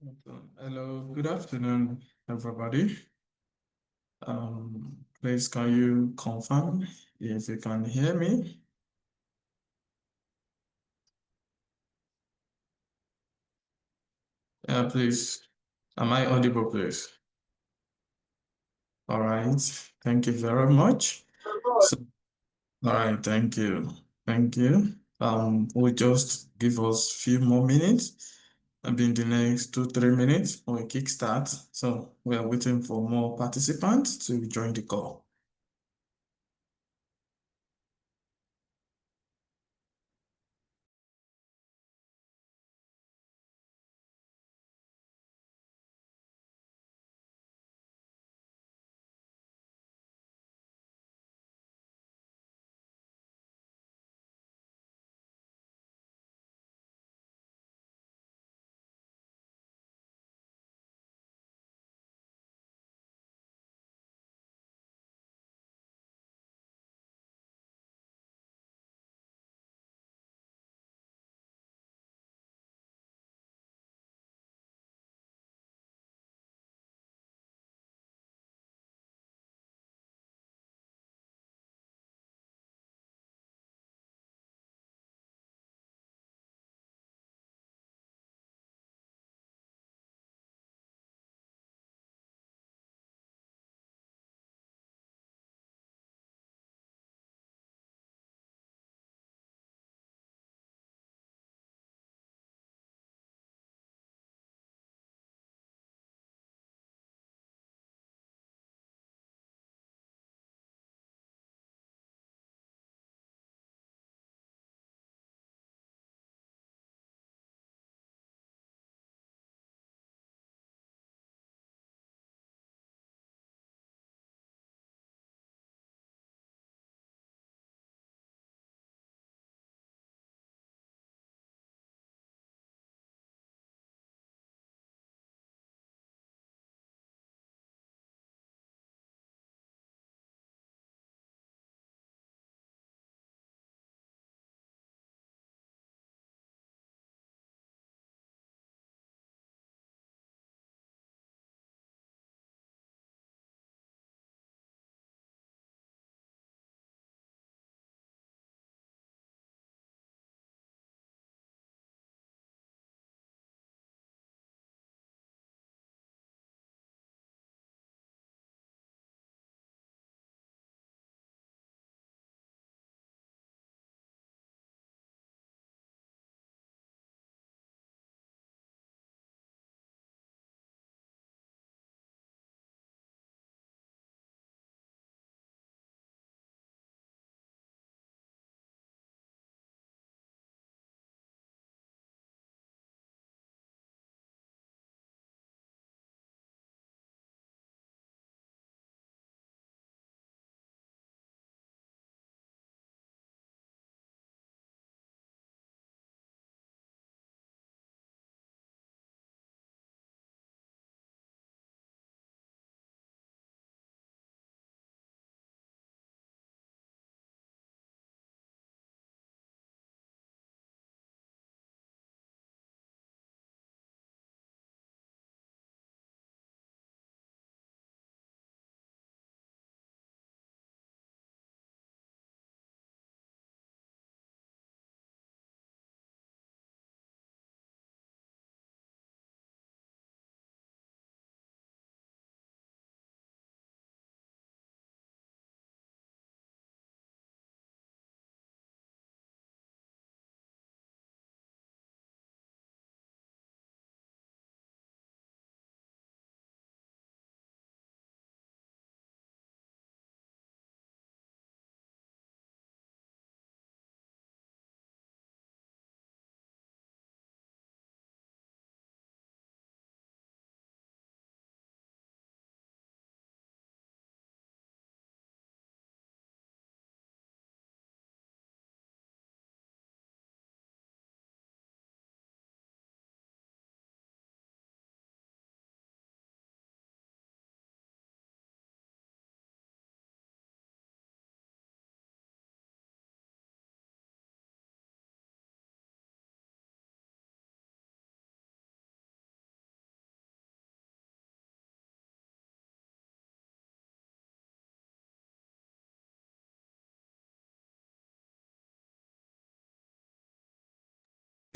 Hello, good afternoon, everybody. Please can you confirm if you can hear me? Yeah, please. Am I audible, please? All right. Thank you very much. So, all right, thank you. Thank you. We'll just give us a few more minutes. Maybe in the next 2, 3 minutes or a kickstart. So we are waiting for more participants to join the call.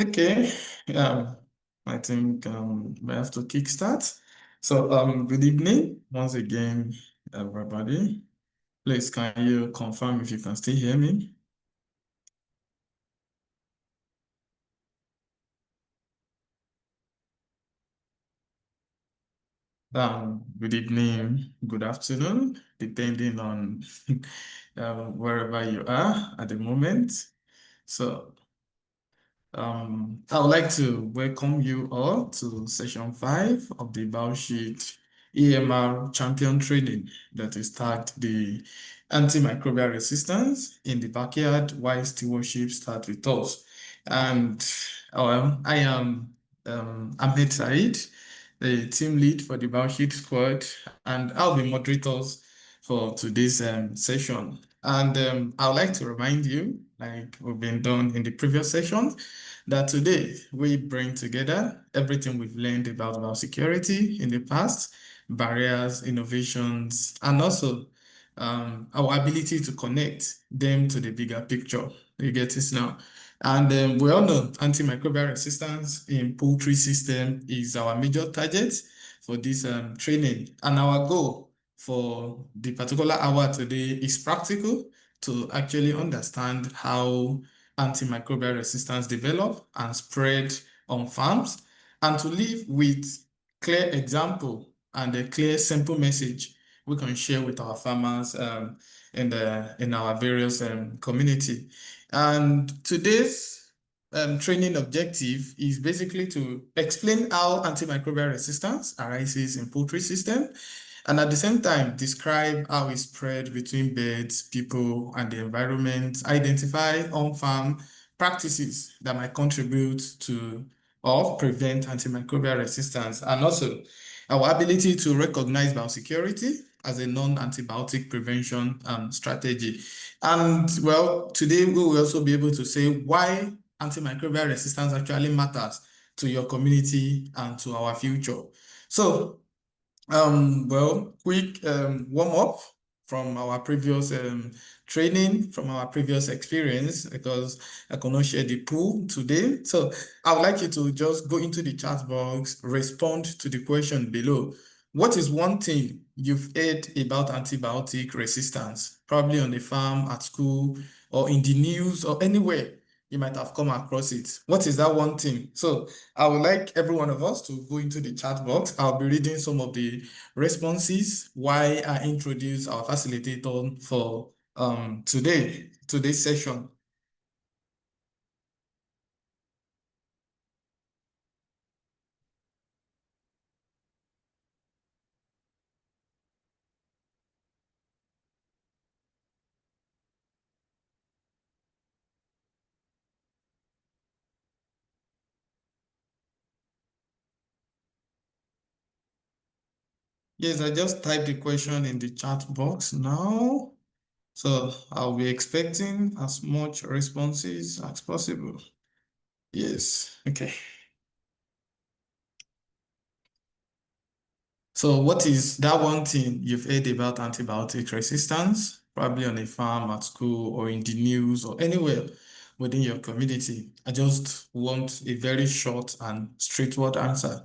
Okay. Um, I think we have to kickstart. So good evening once again, everybody. Please, can you confirm if you can still hear me? Good evening, good afternoon, depending on wherever you are at the moment. So I would like to welcome you all to session 5 of the Bioshield AMR champion training that is tagged the antimicrobial resistance in the backyard while stewardship start with us. And I am Ahmed Said, the team lead for the Bioshield Squad, and I'll be moderators for today's session. And I would like to remind you, like we've been done in the previous session, that today we bring together everything we've learned about biosecurity in the past, barriers, innovations, and also our ability to connect them to the bigger picture. You get this now. And we all know antimicrobial resistance in poultry system is our major target for this training. And our goal for the particular hour today is practical to actually understand how antimicrobial resistance develop and spread on farms, and to live with clear example and a clear, simple message we can share with our farmers in our various community. And today's training objective is basically to explain how antimicrobial resistance arises in poultry system, and at the same time describe how it spread between birds, people, and the environment, identify on-farm practices that might contribute to or prevent antimicrobial resistance, and also our ability to recognize biosecurity as a non-antibiotic prevention strategy. And well, today we will also be able to say why antimicrobial resistance actually matters to your community and to our future. So well, quick warm up from our previous training, from our previous experience, because I cannot share the pool today. So I would like you to just go into the chat box, respond to the question below. What is one thing you've heard about antibiotic resistance, probably on the farm, at school, or in the news, or anywhere you might have come across it? What is that one thing? So I would like every one of us to go into the chat box. I'll be reading some of the responses while I introduce our facilitator for today's session. Yes, I just typed the question in the chat box now. So I'll be expecting as much responses as possible. Yes, okay. So what is that one thing you've heard about antibiotic resistance, probably on a farm, at school, or in the news, or anywhere within your community? I just want a very short and straightforward answer.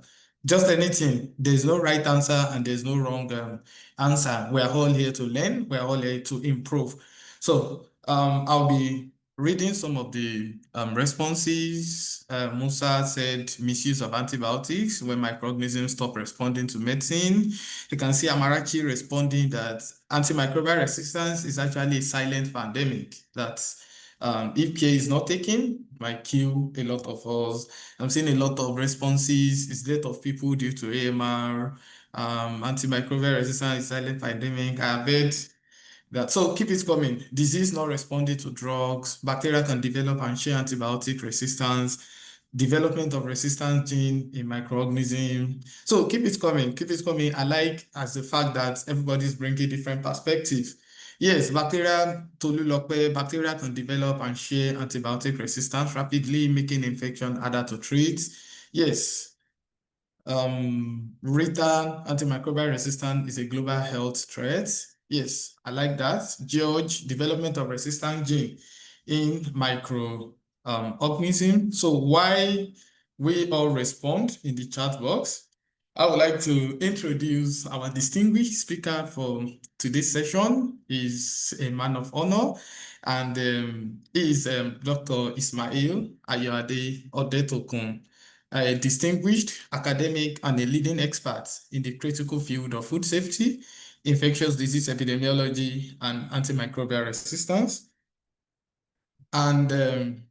Just anything. There's no right answer and there's no wrong answer. We're all here to learn. We're all here to improve. So I'll be reading some of the responses. Musa said misuse of antibiotics when microorganisms stop responding to medicine. You can see Amarachi responding that antimicrobial resistance is actually a silent pandemic that if care is not taken, might kill a lot of us. I'm seeing a lot of responses. It's death of people due to AMR. Antimicrobial resistance is silent pandemic. I have heard that, so keep it coming. Disease not responding to drugs. Bacteria can develop and share antibiotic resistance. Development of resistant gene in microorganism. So keep it coming. Keep it coming. I like as the fact that everybody's bringing different perspectives. Yes, bacteria can develop and share antibiotic resistance rapidly, making infection harder to treat. Yes, Rita, antimicrobial resistance is a global health threat. Yes, I like that. George, development of resistant gene in organism. So while we all respond in the chat box, I would like to introduce our distinguished speaker for today's session. He's a man of honor, and he is Dr. Ismail Ayoade Odetokun, a distinguished academic and a leading expert in the critical field of food safety, infectious disease epidemiology, and antimicrobial resistance. And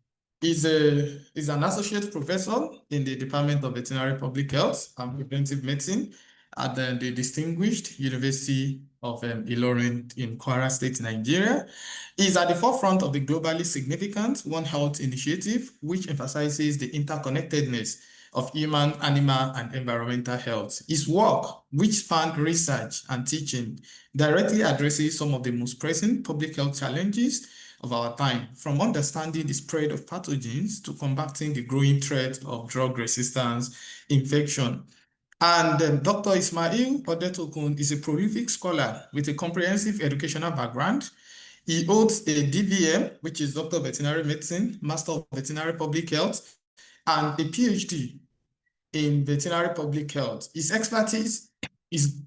is an associate professor in the Department of Veterinary Public Health and Preventive Medicine at the distinguished University of Ilorin in Kwara State, Nigeria. He is at the forefront of the globally significant One Health initiative, which emphasizes the interconnectedness of human, animal, and environmental health. His work, which spanned research and teaching, directly addresses some of the most pressing public health challenges of our time, from understanding the spread of pathogens to combating the growing threat of drug resistance infection. And Dr. Ismail Odetokun is a prolific scholar with a comprehensive educational background. He holds a DVM, which is Doctor of Veterinary Medicine, Master of Veterinary Public Health, and a PhD in veterinary public health. His expertise is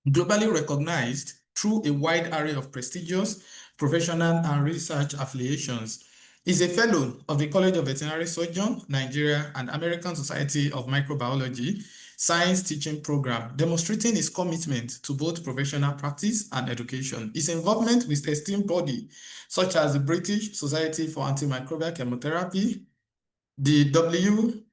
globally recognized through a wide array of prestigious professional and research affiliations. He's a fellow of the College of Veterinary Surgeons, Nigeria, and American Society of Microbiology Science Teaching Program, demonstrating his commitment to both professional practice and education. His involvement with esteemed bodies such as the British Society for Antimicrobial Chemotherapy, the WHO,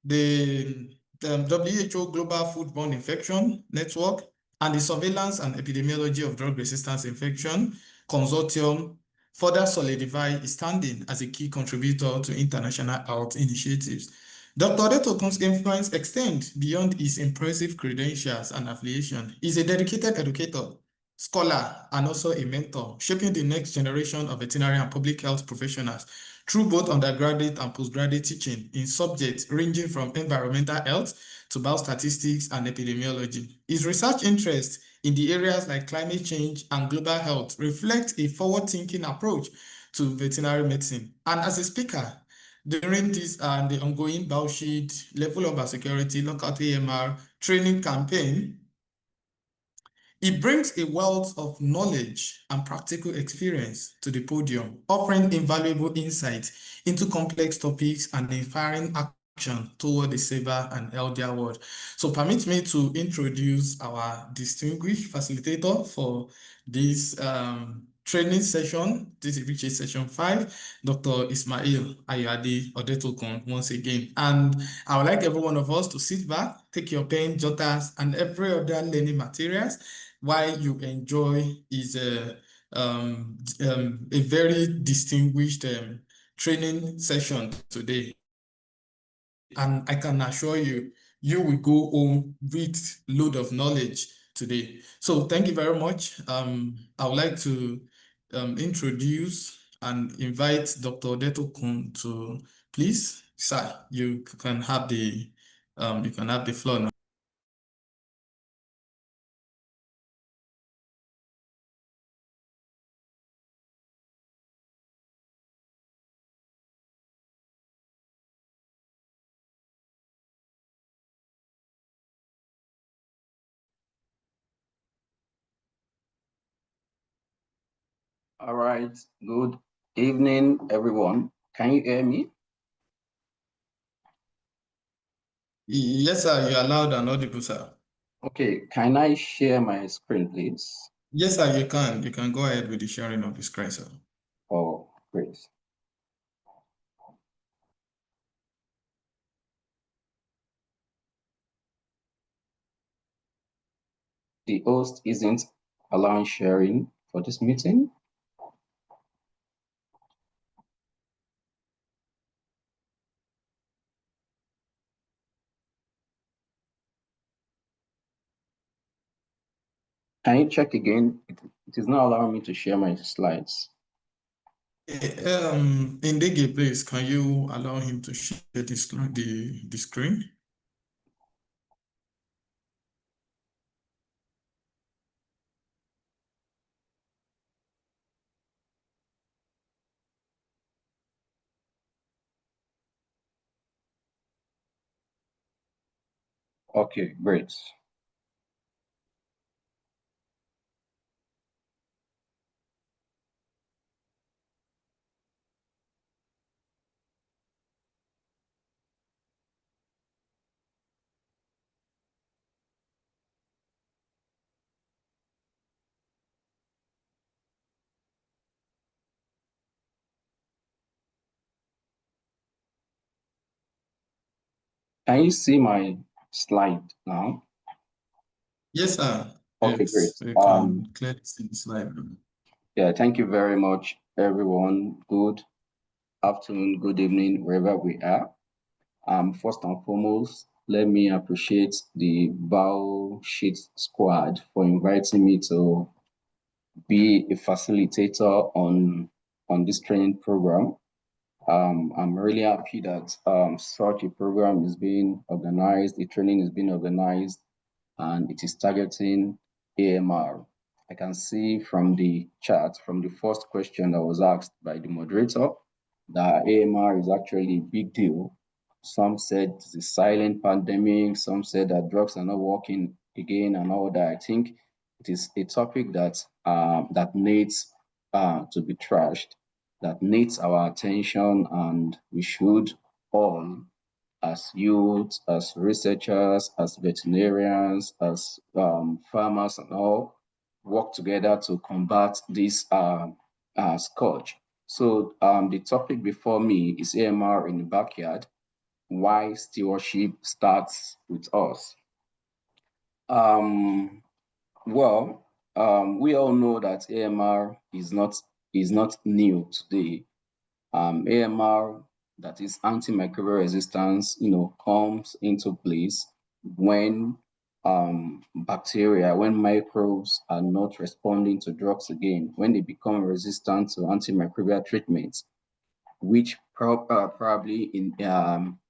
the WHO Global Foodborne Infection Network, and the Surveillance and Epidemiology of Drug Resistance Infection Consortium further solidify his standing as a key contributor to international health initiatives. Dr. Odetokun's influence extends beyond his impressive credentials and affiliation. He's a dedicated educator, scholar, and also a mentor, shaping the next generation of veterinary and public health professionals through both undergraduate and postgraduate teaching in subjects ranging from environmental health to biostatistics and epidemiology. His research interests in the areas like climate change and global health reflect a forward-thinking approach to veterinary medicine. And as a speaker, during this the ongoing Bioshield Level of Biosecurity Out AMR training campaign, he brings a wealth of knowledge and practical experience to the podium, offering invaluable insight into complex topics and inspiring action toward a safer and healthier world. So permit me to introduce our distinguished facilitator for this training session, which is session 5, Dr. Ismail Ayade Odetokun once again. And I would like every one of us to sit back, take your pen, jotters, and every other learning materials while you enjoy is a very distinguished training session today. And I can assure you, you will go home with a load of knowledge today. So thank you very much. I would like to introduce and invite Dr. Odetokun to, please, sir, you can have the floor now. All right, good evening, everyone. Can you hear me? Yes, sir, you are loud and audible, sir. Okay, can I share my screen, please? Yes, sir, you can. You can go ahead with the sharing of the screen, sir. Oh, great. The host isn't allowing sharing for this meeting. Can you check again? It is not allowing me to share my slides. Ndege, please, can you allow him to share the screen? Okay, great. Can you see my slide now? Yes, sir. Okay, great. It's, you can clearly see the slide. Yeah, thank you very much, everyone. Good afternoon, good evening, wherever we are. First and foremost, let me appreciate the Bioshield Squad for inviting me to be a facilitator on this training program. I'm really happy that such a program is being organized, the training is being organized, and it is targeting AMR. I can see from the chat, from the first question that was asked by the moderator, that AMR is actually a big deal. Some said it's a silent pandemic, some said that drugs are not working again and all that. I think it is a topic that needs to be trashed, that needs our attention, and we should all, as youth, as researchers, as veterinarians, as farmers and all, work together to combat this scourge. So the topic before me is AMR in the backyard, why stewardship starts with us. Um, well, we all know that AMR is not new today. AMR, that is antimicrobial resistance, comes into place when bacteria, when microbes are not responding to drugs again, when they become resistant to antimicrobial treatments, which probably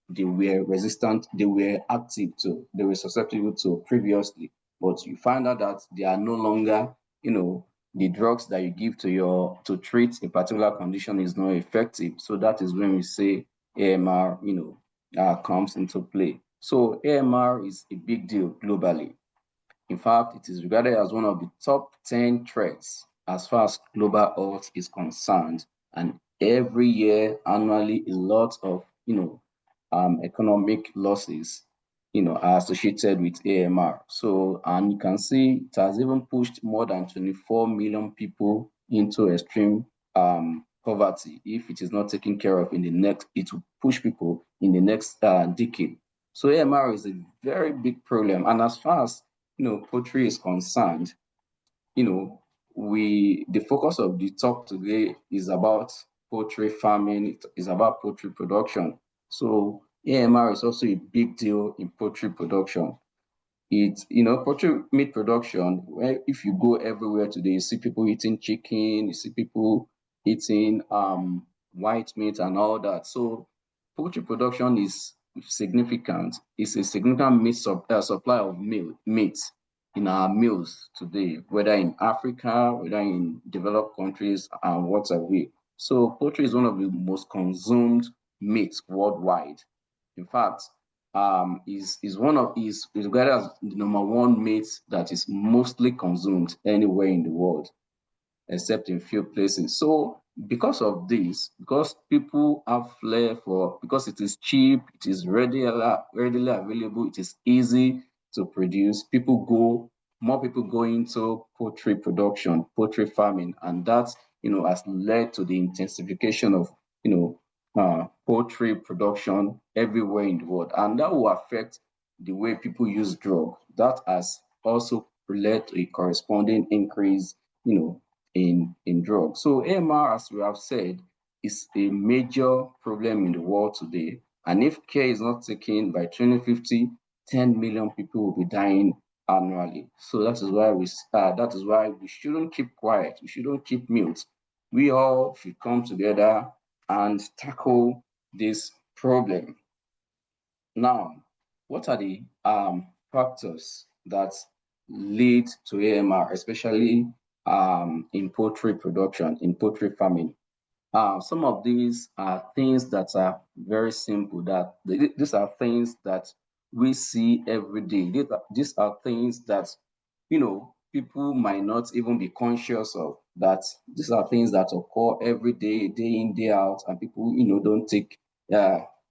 they were resistant, they were active to, they were susceptible to previously, but you find out that they are no longer, the drugs that you give to treat a particular condition is not effective. So that is when we say AMR, comes into play. So AMR is a big deal globally. In fact, it is regarded as one of the top 10 threats as far as global health is concerned. And every year, annually, a lot of, economic losses, are associated with AMR. So, and you can see it has even pushed more than 24 million people into extreme poverty. If it is not taken care of in the next, it will push people in the next decade. So AMR is a very big problem. And as far as poultry is concerned, you know, the focus of the talk today is about poultry farming, it is about poultry production. So AMR is also a big deal in poultry production. It's, poultry meat production, where if you go everywhere today, you see people eating chicken, you see people eating white meat and all that. So poultry production is significant. It's a significant supply of meat in our meals today, whether in Africa, whether in developed countries, and whatever. So poultry is one of the most consumed meats worldwide. In fact, is regarded as the number one meat that is mostly consumed anywhere in the world, except in few places. So because of this, because people have flair for, because it is cheap, it is readily available, it is easy to produce, more people go into poultry production, poultry farming, and that, has led to the intensification of, poultry production everywhere in the world. And that will affect the way people use drug. That has also led to a corresponding increase, in drugs. So AMR, as we have said, is a major problem in the world today. And if care is not taken, by 2050, 10 million people will be dying annually. So that is why we shouldn't keep quiet. We shouldn't keep mute. We all should come together and tackle this problem. Now, what are the factors that lead to AMR, especially in poultry production, in poultry farming? Some of these are things that are very simple. These are things that we see every day. These are things that, people might not even be conscious of, that these are things that occur every day, day in, day out, and people, don't take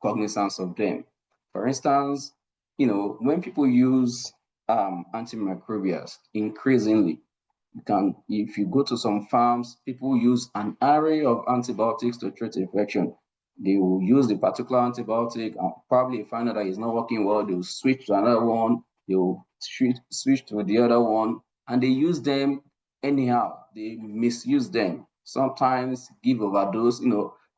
cognizance of them. For instance, when people use antimicrobials increasingly, if you go to some farms, people use an array of antibiotics to treat infection. They will use the particular antibiotic and probably find out that it's not working well. They will switch to another one. They will switch to the other one, and they use them anyhow. They misuse them. Sometimes give overdose.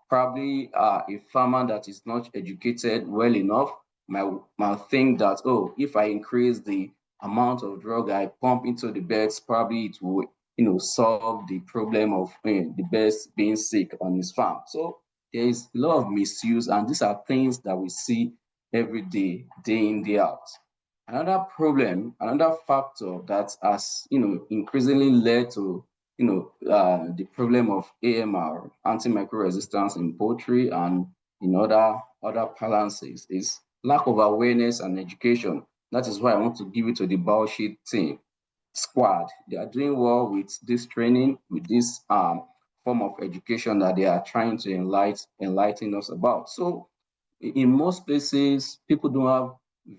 Probably a farmer that is not educated well enough might think that, oh, if I increase the amount of drug I pump into the birds, probably it will, solve the problem of the birds being sick on his farm. So there is a lot of misuse, and these are things that we see every day, day in, day out. Another problem, another factor that has, increasingly led to, the problem of AMR, antimicrobial resistance in poultry and in other balances, is lack of awareness and education. That is why I want to give it to the Bioshield team squad. They are doing well with this training, with this form of education that they are trying to enlighten us about. So in most places, people don't have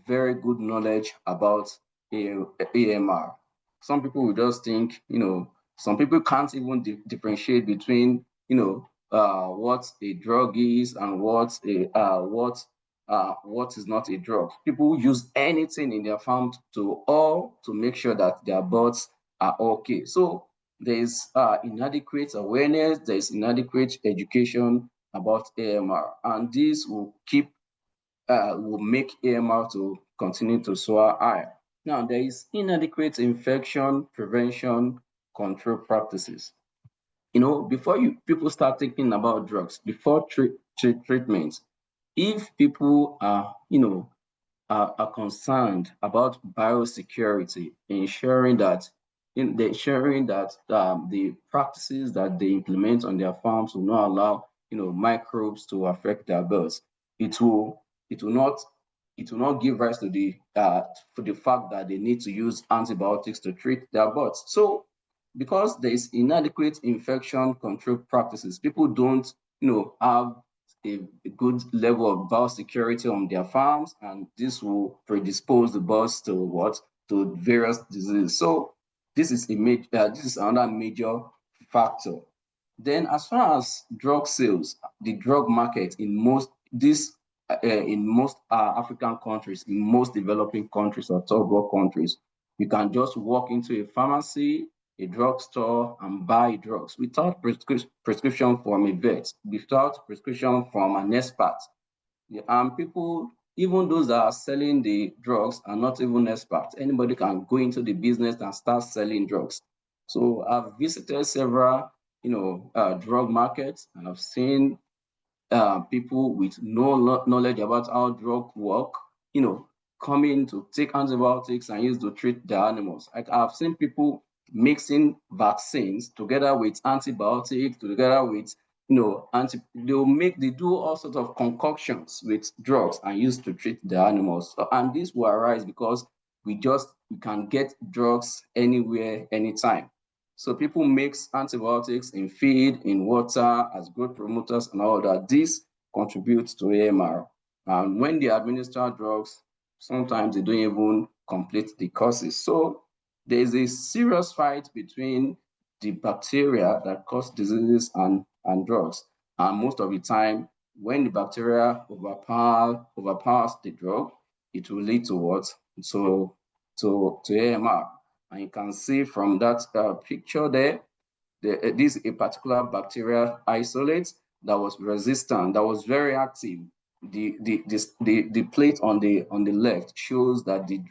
very good knowledge about AMR. Some people will just think, some people can't even differentiate between, what a drug is and what is not a drug. People use anything in their farm to make sure that their birds are okay. So there is inadequate awareness, there is inadequate education about AMR, and this will make AMR to continue to soar higher. Now, there is inadequate infection prevention control practices. Before people start thinking about drugs, before treatments, if people are concerned about biosecurity, ensuring that the practices that they implement on their farms will not allow microbes to affect their birds. It will it will not it will not give rise to the for the fact that they need to use antibiotics to treat their birds. So because there is inadequate infection control practices, people don't have a good level of biosecurity on their farms, and this will predispose the birds to what? To various diseases. So this is another major factor. Then, as far as drug sales, the drug market in most African countries, in most developing countries or third world countries, you can just walk into a pharmacy, a drugstore, and buy drugs without prescription from a vet, without prescription from an expert. And people, even those that are selling the drugs, are not even experts. Anybody can go into the business and start selling drugs. So I've visited several, drug markets, and I've seen people with no knowledge about how drugs work, you know, coming to take antibiotics and use to treat the animals. Like I've seen people mixing vaccines together with antibiotics, together with they do all sorts of concoctions with drugs and use to treat the animals. And this will arise because we can get drugs anywhere, anytime. So people mix antibiotics in feed, in water, as growth promoters and all that. This contributes to AMR. And when they administer drugs, sometimes they don't even complete the courses. So there's a serious fight between the bacteria that cause diseases and drugs. And most of the time, when the bacteria overpowers the drug, it will lead to what? To AMR. And you can see from that picture there, this is a particular bacterial isolate that was resistant, that was very active. The plate on the left shows that the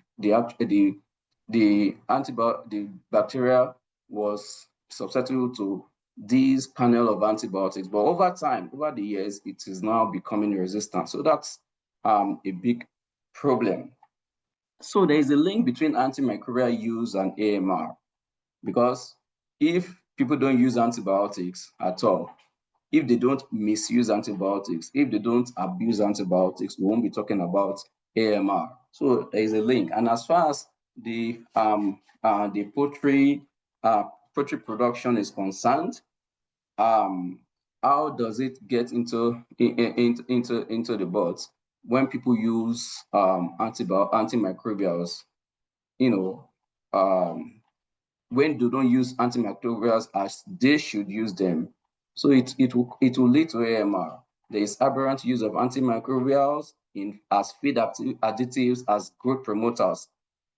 bacteria was susceptible to this panel of antibiotics, but over time, over the years, it is now becoming resistant. So that's a big problem. So there is a link between antimicrobial use and AMR, because if people don't use antibiotics at all, if they don't misuse antibiotics, if they don't abuse antibiotics, we won't be talking about AMR. So there is a link. And as far as the poultry production is concerned, how does it get into the birds? When people use antimicrobials, you know, when they don't use antimicrobials as they should use them, so it will lead to AMR. There is aberrant use of antimicrobials as feed additives, as growth promoters.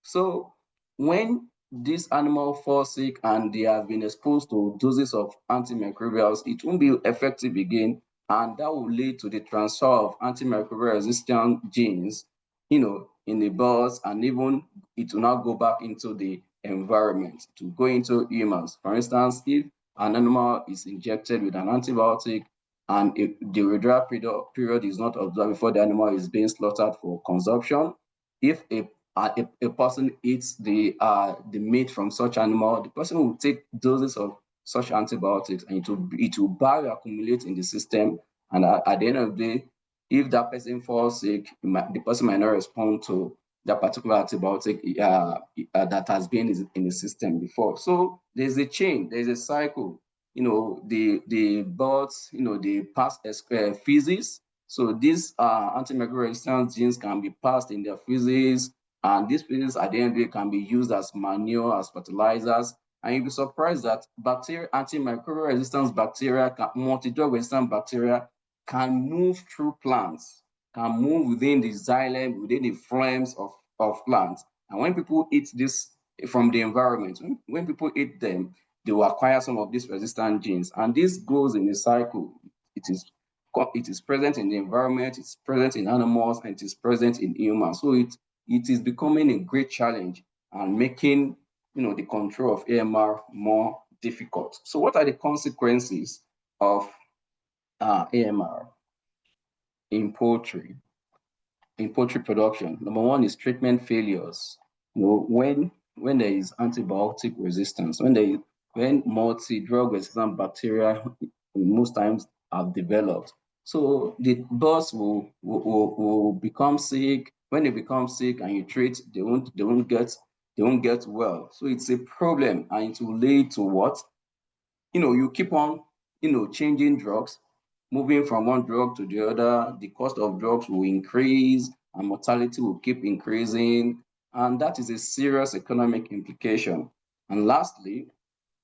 So when this animal falls sick and they have been exposed to doses of antimicrobials, it won't be effective again, and that will lead to the transfer of antimicrobial resistant genes, in the birds, and even it will now go back into the environment to go into humans. For instance, if an animal is injected with an antibiotic and if the withdrawal period is not observed before the animal is being slaughtered for consumption, if a person eats the meat from such animal, the person will take doses of such antibiotics, and it will bioaccumulate in the system. And at the end of the day, if that person falls sick, the person might not respond to that particular antibiotic that has been in the system before. So there's a chain, there's a cycle. The birds, they pass feces. So these antimicrobial resistance genes can be passed in their feces, and these feces at the end of the day can be used as manure, as fertilizers. And you'll be surprised that antimicrobial resistance bacteria, multi-drug resistant bacteria, can move through plants, can move within the xylem, within the flames of plants. And when people eat this from the environment, when people eat them, they will acquire some of these resistant genes. And this goes in a cycle. It is present in the environment, it's present in animals, and it is present in humans. So it is becoming a great challenge and making the control of AMR more difficult. So what are the consequences of AMR in poultry production? Number one is treatment failures. When there is antibiotic resistance, when multi-drug resistant bacteria most times have developed, so the birds will become sick. When they become sick and you treat, they won't get well. So it's a problem, and it will lead to what? You keep on, changing drugs, moving from one drug to the other. The cost of drugs will increase and mortality will keep increasing. And that is a serious economic implication. And lastly,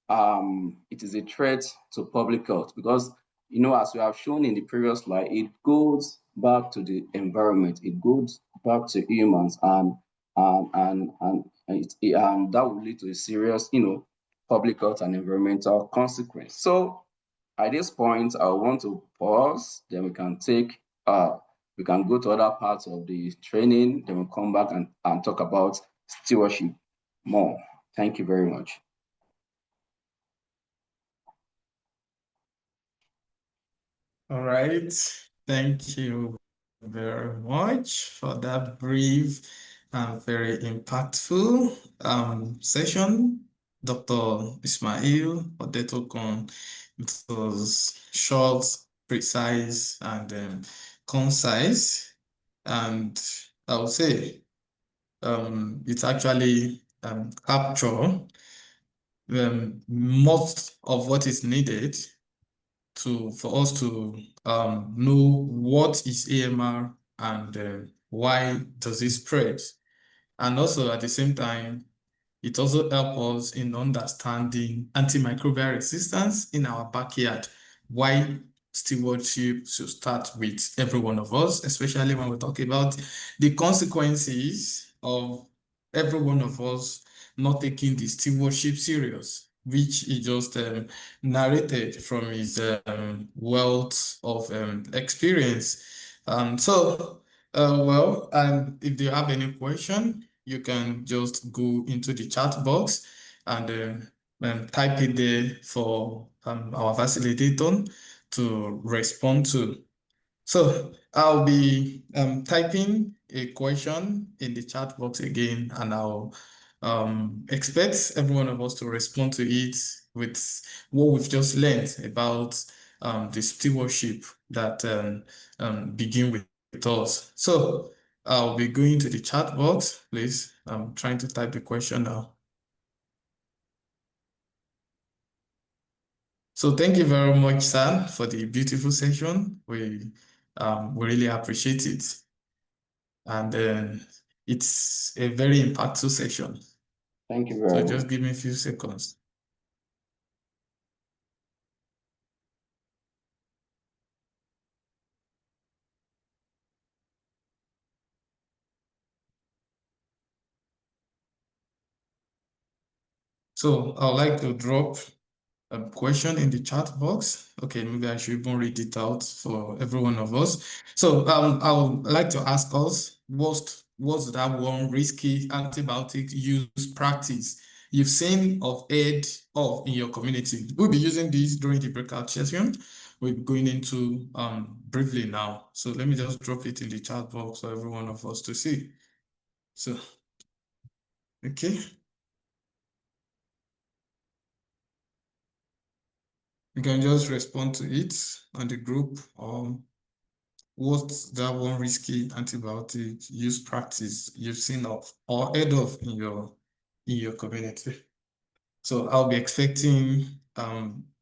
it is a threat to public health because, as we have shown in the previous slide, it goes back to the environment, it goes back to humans, and that will lead to a serious, public health and environmental consequence. So at this point, I want to pause, then we can go to other parts of the training, then we'll come back and talk about stewardship more. Thank you very much. All right. Thank you very much for that brief and very impactful session, Dr. Ismail Odetokun. It was short, precise, and concise. And I would say it's actually capture most of what is needed for us to know what is AMR and why does it spread. And also at the same time, it also helps us in understanding antimicrobial resistance in our backyard, why stewardship should start with every one of us, especially when we talk about the consequences of every one of us not taking the stewardship serious, which he just narrated from his wealth of experience. And if you have any question, you can just go into the chat box and type it there for our facilitator to respond to. So I'll be typing a question in the chat box again, and I'll expect every one of us to respond to it with what we've just learned about the stewardship that begin with us. So I'll be going to the chat box, please. I'm trying to type the question now. So thank you very much, sir, for the beautiful session. We really appreciate it. And it's a very impactful session. Thank you So very just much. give me a few seconds. So I'd like to drop a question in the chat box. Okay, maybe I should even read it out for every one of us. So I would like to ask us, what's that one risky antibiotic use practice you've seen or heard of in your community? We'll be using this during the breakout session. We're going into briefly now. So let me just drop it in the chat box for every one of us to see. So, okay. You can just respond to it on the group, or what's that one risky antibiotic use practice you've seen of or heard of in your community? So I'll be expecting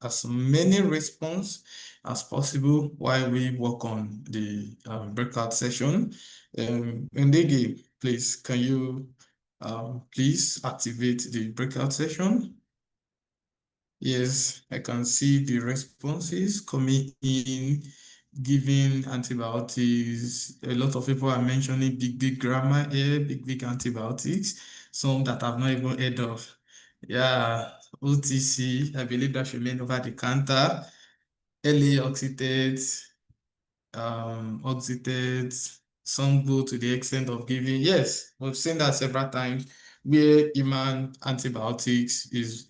as many response as possible while we work on the breakout session. Ndege, please, can you please activate the breakout session? Yes, I can see the responses coming in, giving antibiotics. A lot of people are mentioning big grammar here, big antibiotics, some that I've not even heard of. Yeah, OTC, I believe that should mean over the counter, LA oxytate, oxytate, some go to the extent of giving. Yes, we've seen that several times where human antibiotics is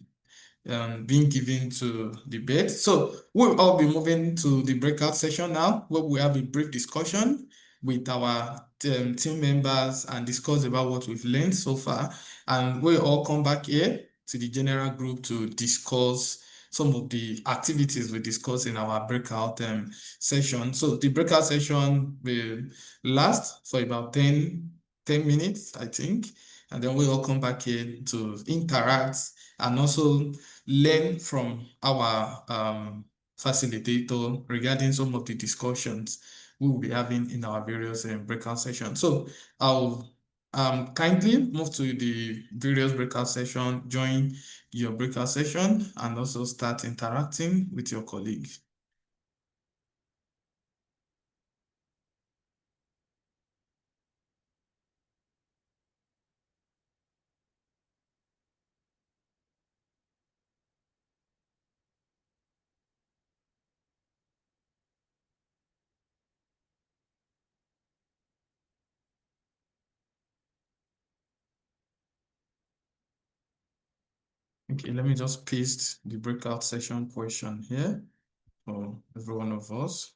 being given to the bed. So we'll all be moving to the breakout session now, where we have a brief discussion with our team members and discuss about what we've learned so far. And we'll all come back here to the general group to discuss some of the activities we discussed in our breakout session. So the breakout session will last for about 10 minutes, I think. And then we'll all come back here to interact and also learn from our facilitator regarding some of the discussions we will be having in our various breakout sessions. So I'll kindly move to the various breakout session, join your breakout session, and also start interacting with your colleagues. Okay, let me just paste the breakout session question here for every one of us.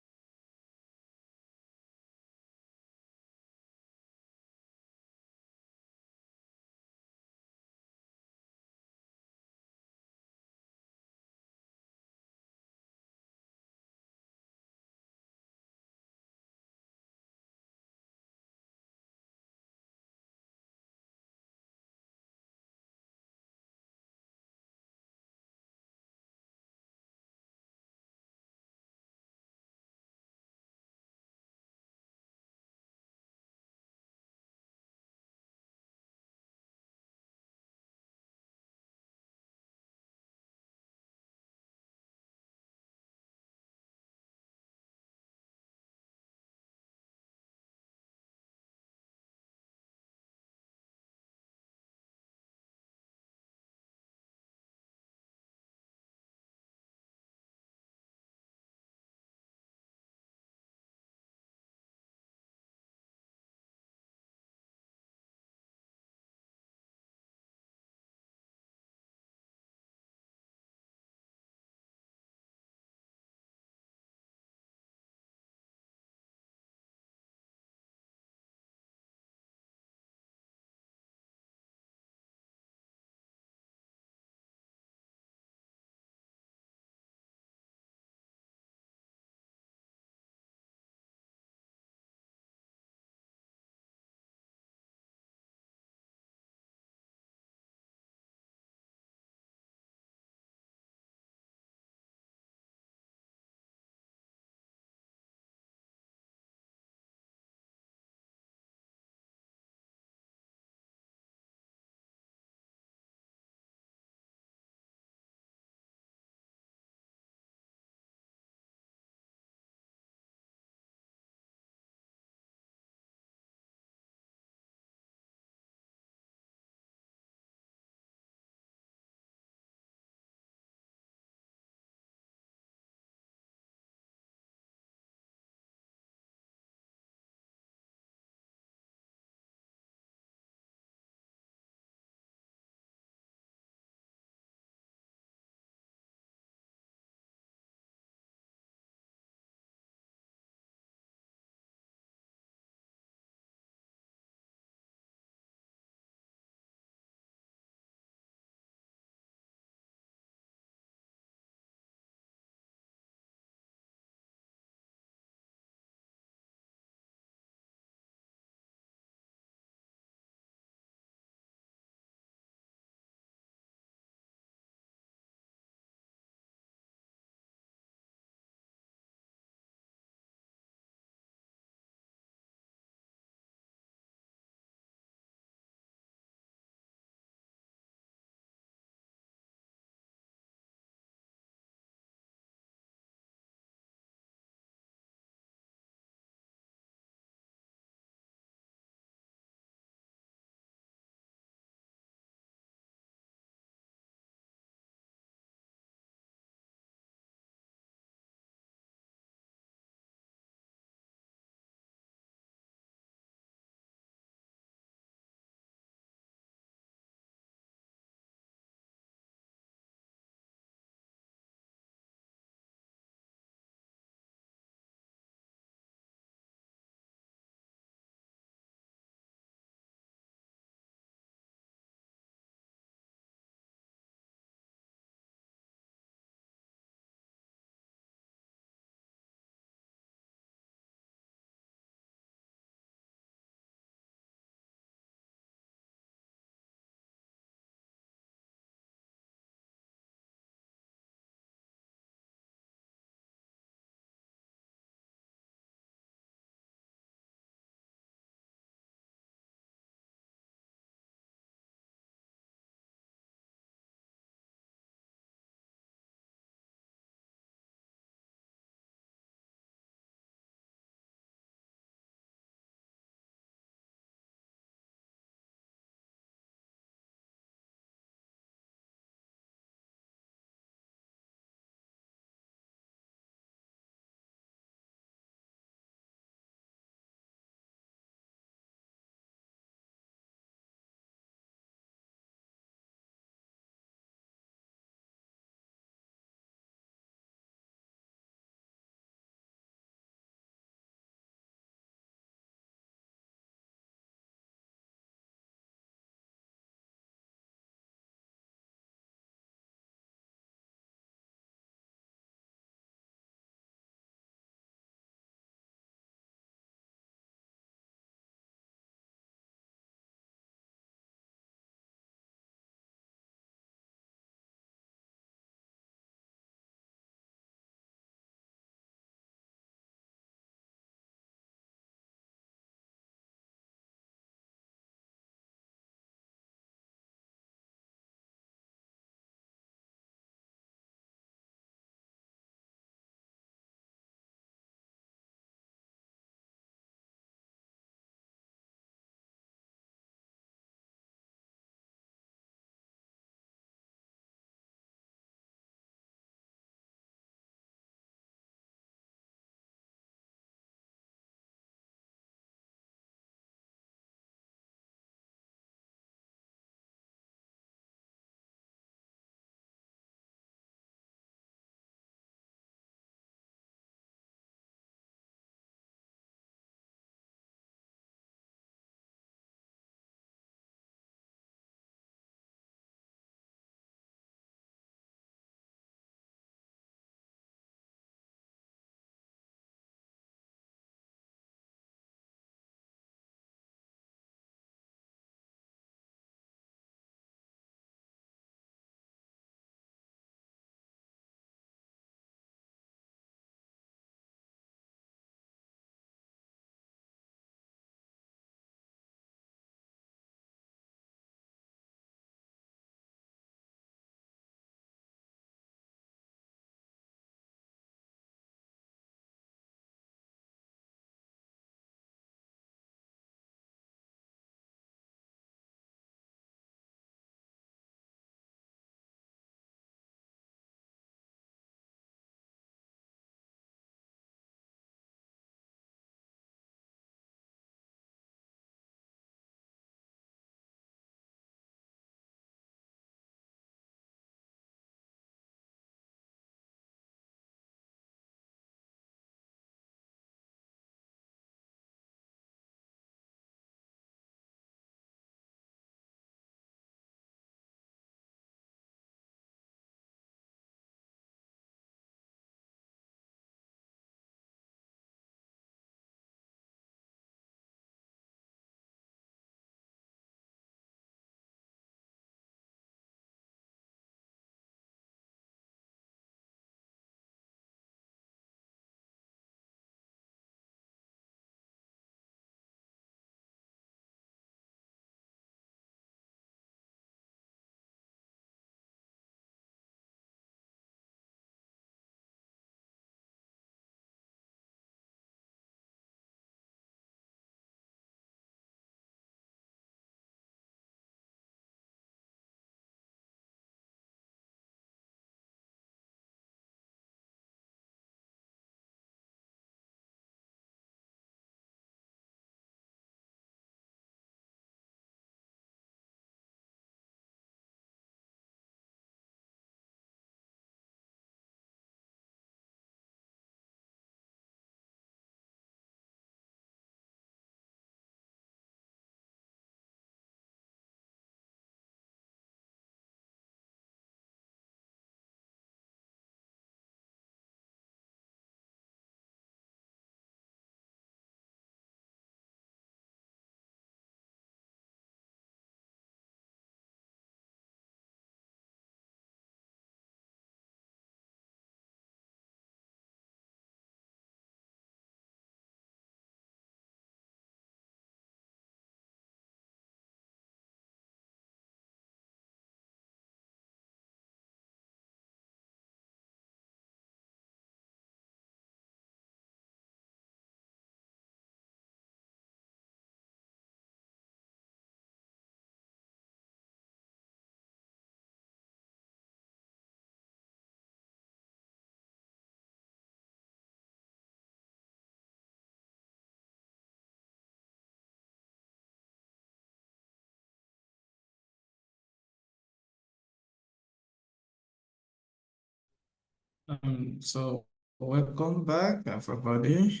So welcome back, everybody.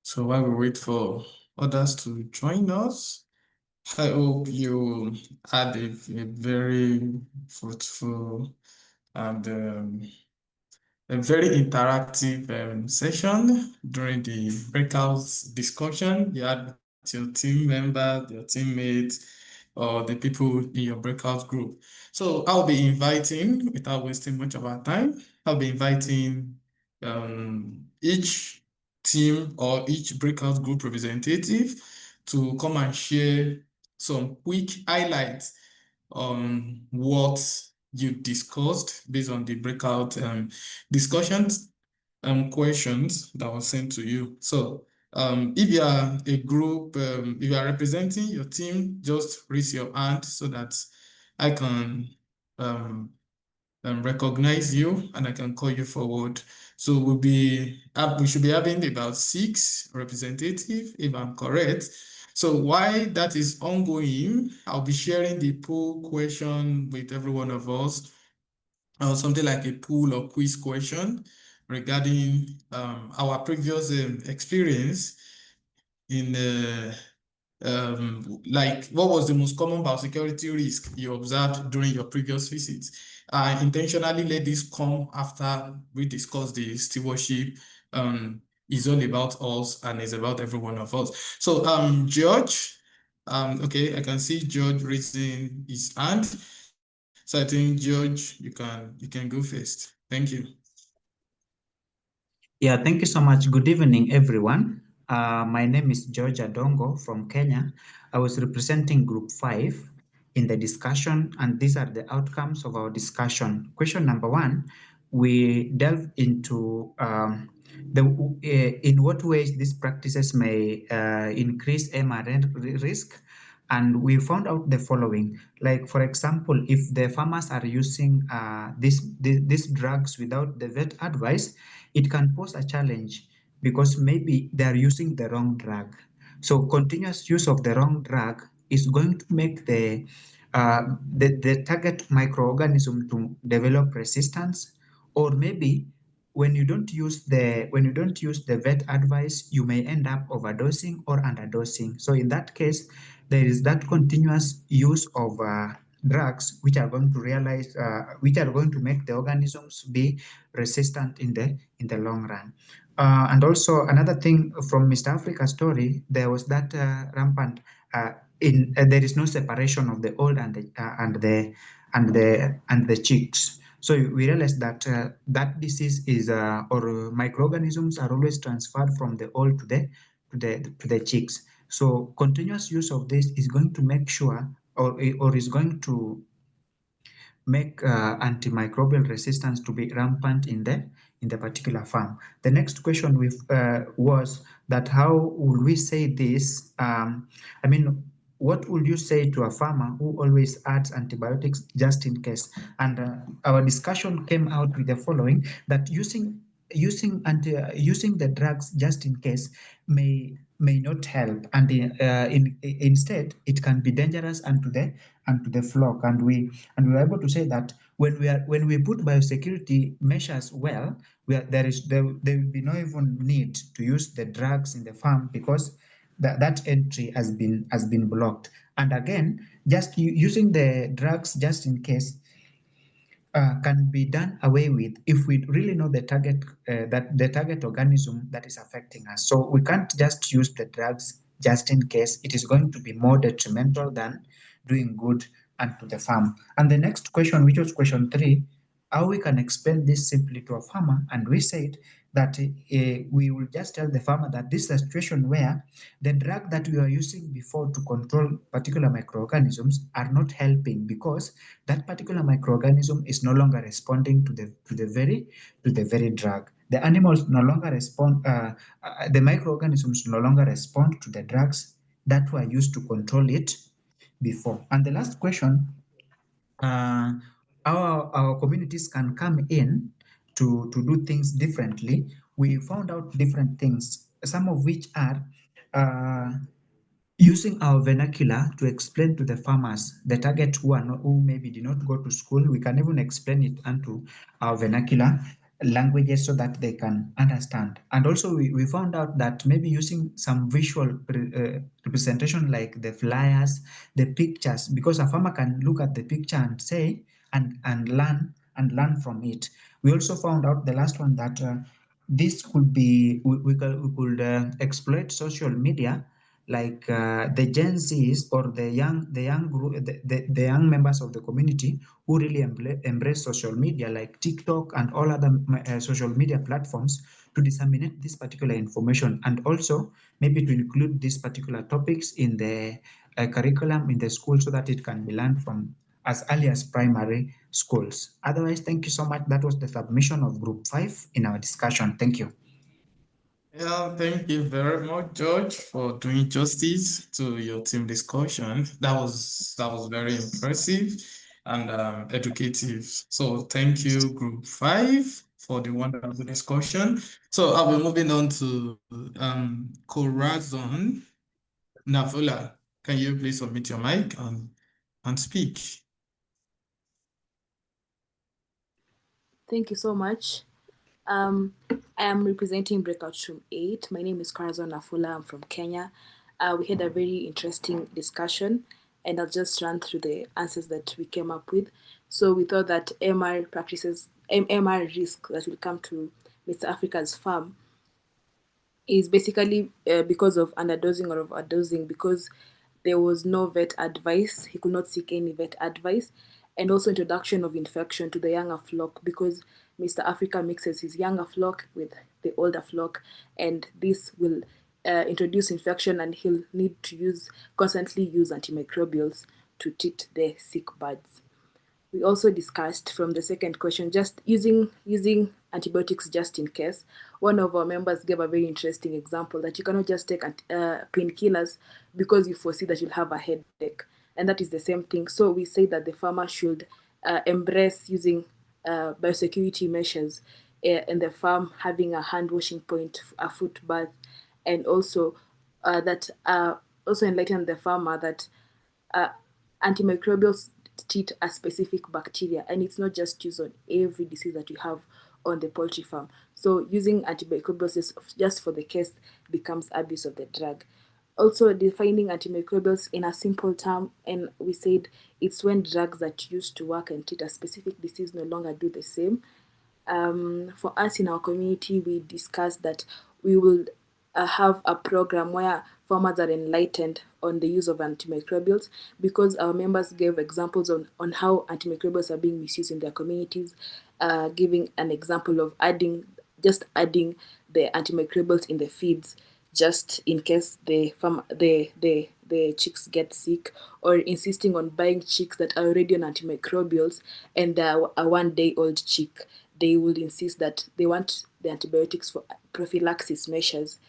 So while we wait for others to join us, I hope you had a very fruitful and a very interactive session during the breakout discussion you had with your team members, your teammates, or the people in your breakout group. So I'll be inviting, without wasting much of our time, I'll be inviting each team or each breakout group representative to come and share some quick highlights on what you discussed based on the breakout discussions questions that was sent to you. So if you are a group, if you are representing your team, just raise your hand so that I can recognize you and I can call you forward. So we should be having about 6 representatives, if I'm correct. So while that is ongoing, I'll be sharing the poll question with every one of us, or something like a poll or quiz question regarding our previous experience in like what was the most common biosecurity risk you observed during your previous visits. I intentionally let this come after we discussed the stewardship. Is all about us and is about every one of us. So George, okay, I can see George raising his hand. So I think George, you can go first. Thank you. Yeah, thank you so much. Good evening, everyone. My name is George Adongo from Kenya. I was representing Group 5 in the discussion, and these are the outcomes of our discussion. Question number 1, we delve into in what ways these practices may increase MRN risk. And we found out the following, like for example, if the farmers are using these drugs without the vet advice, it can pose a challenge because maybe they are using the wrong drug. So continuous use of the wrong drug is going to make the target microorganism to develop resistance, or maybe when you don't use the vet advice, you may end up overdosing or underdosing. So in that case, there is that continuous use of drugs which are going to make the organisms be resistant in the long run. And also another thing from Mr. Africa story, there was that rampant there is no separation of the old and the chicks. So we realized that that disease is or microorganisms are always transferred from the old to the chicks. So continuous use of this is going to make sure, or is going to make antimicrobial resistance to be rampant in the particular farm. The next question was that how will we say this? I mean, what would you say to a farmer who always adds antibiotics just in case? And our discussion came out with the following: that using the drugs just in case may not help, and instead it can be dangerous unto the flock. And we were able to say that when we put biosecurity measures well, there will be no even need to use the drugs in the farm, because that entry has been blocked. And again, just using the drugs just in case can be done away with if we really know the target organism that is affecting us. So we can't just use the drugs just in case. It is going to be more detrimental than doing good unto the farm. And the next question, which was question 3, how we can explain this simply to a farmer. And we said that we will just tell the farmer that this is a situation where the drug that we are using before to control particular microorganisms are not helping, because that particular microorganism is no longer responding to the very drug. The animals no longer respond. The microorganisms no longer respond to the drugs that were used to control it before. And the last question, uh, our communities can come in to do things differently. We found out different things, some of which are uh, using our vernacular to explain to the farmers, the target who maybe did not go to school. We can even explain it onto our vernacular languages so that they can understand. And also we found out that maybe using some visual representation like the flyers, the pictures, because a farmer can look at the picture and say and learn from it. We also found out the last one that this could be we could exploit social media like the Gen Zs or the young group, the young members of the community who really embrace social media like TikTok and all other social media platforms to disseminate this particular information, and also maybe to include these particular topics in the curriculum in the school so that it can be learned from as early as primary schools. Otherwise, thank you so much. That was the submission of Group 5 in our discussion. Thank you. Yeah, thank you very much, George, for doing justice to your team discussion. That was very impressive and educative. So thank you, Group 5, for the wonderful discussion. So I'll be moving on to Corazon Navula. Can you please unmute your mic and speak? Thank you so much. I am representing Breakout Room 8. My name is Corazon Nafula. I'm from Kenya. We had a very interesting discussion, and I'll just run through the answers that we came up with. So we thought that MR risk that will come to Mr. Africa's farm is basically because of underdosing or overdosing, because there was no vet advice. He could not seek any vet advice. And also introduction of infection to the younger flock, because Mr. Africa mixes his younger flock with the older flock, and this will introduce infection, and he'll need to constantly use antimicrobials to treat the sick birds. We also discussed from the second question just using antibiotics just in case. One of our members gave a very interesting example that you cannot just take painkillers because you foresee that you'll have a headache, and that is the same thing. So we say that the farmer should embrace using biosecurity measures in the farm, having a hand washing point, a foot bath, and also that also enlighten the farmer that antimicrobials treat a specific bacteria, and it's not just used on every disease that you have on the poultry farm. So using antimicrobials just for the case becomes abuse of the drug. Also defining antimicrobials in a simple term, and we said it's when drugs that used to work and treat a specific disease no longer do the same. For us in our community, we discussed that we will have a program where farmers are enlightened on the use of antimicrobials, because our members gave examples on how antimicrobials are being misused in their communities, giving an example of adding the antimicrobials in the feeds just in case the chicks get sick, or insisting on buying chicks that are already on antimicrobials and they're a 1-day-old chick. They will insist that they want the antibiotics for prophylaxis measures,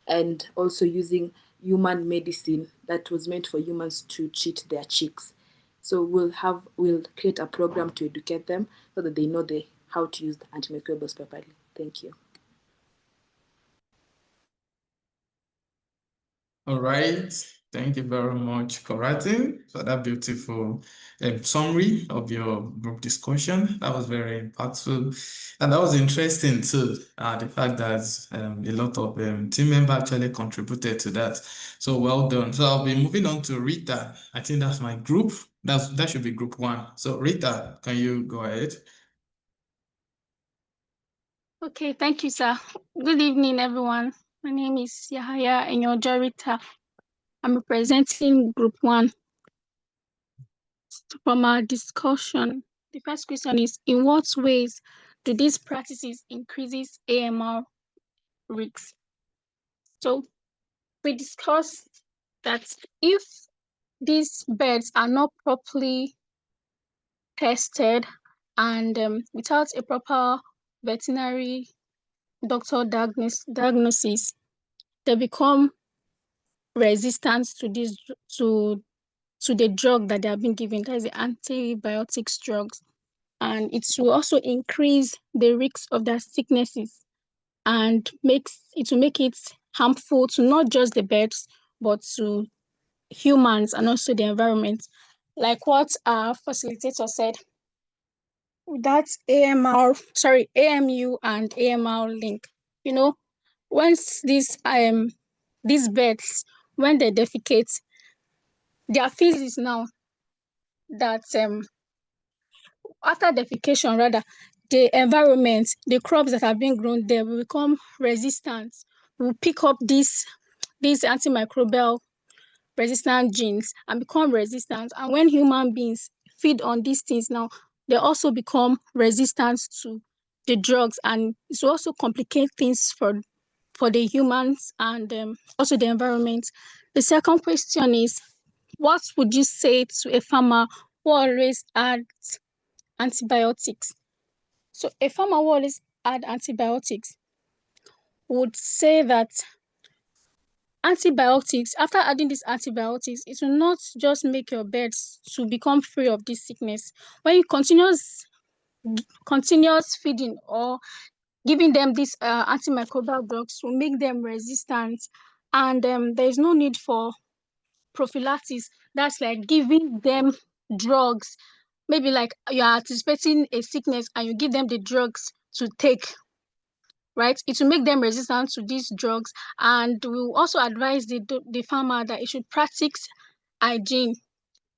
and also using human medicine that was meant for humans to treat their chicks. So we'll create a program to educate them so that they know how to use the antimicrobials properly. Thank you. All right. Thank you very much, Corazon, for that beautiful summary of your group discussion. That was very impactful. And that was interesting too, the fact that a lot of team members actually contributed to that. So well done. So I'll be moving on to Rita. I think that's my group. That should be group 1. So Rita, can you go ahead? Okay, thank you, sir. Good evening, everyone. My name is Yahaya Enyojo. I'm representing Group 1. From our discussion, the first question is, in what ways do these practices increases AMR risks? So we discussed that if these birds are not properly tested and without a proper veterinary doctor diagnosis, they become resistant to the drug that they have been given, that is the antibiotics drugs, and it will also increase the risk of their sicknesses, and it will make it harmful to not just the birds but to humans and also the environment. Like what our facilitator said, that's AMR, sorry, AMU and AMR link. You know, once these birds, when they defecate, their feces now that after defecation rather, the environment, the crops that have been grown there will become resistant, will pick up these antimicrobial resistant genes and become resistant. And when human beings feed on these things now, they also become resistant to the drugs, and it will also complicate things for the humans and also the environment. The second question is, what would you say to a farmer who always adds antibiotics? So a farmer who always add antibiotics would say that antibiotics, after adding these antibiotics, it will not just make your birds to become free of this sickness. When you continuous feeding or giving them these antimicrobial drugs will make them resistant, and there is no need for prophylaxis. That's like giving them drugs. Maybe like you are anticipating a sickness and you give them the drugs to take, right? It will make them resistant to these drugs. And we will also advise the farmer that it should practice hygiene.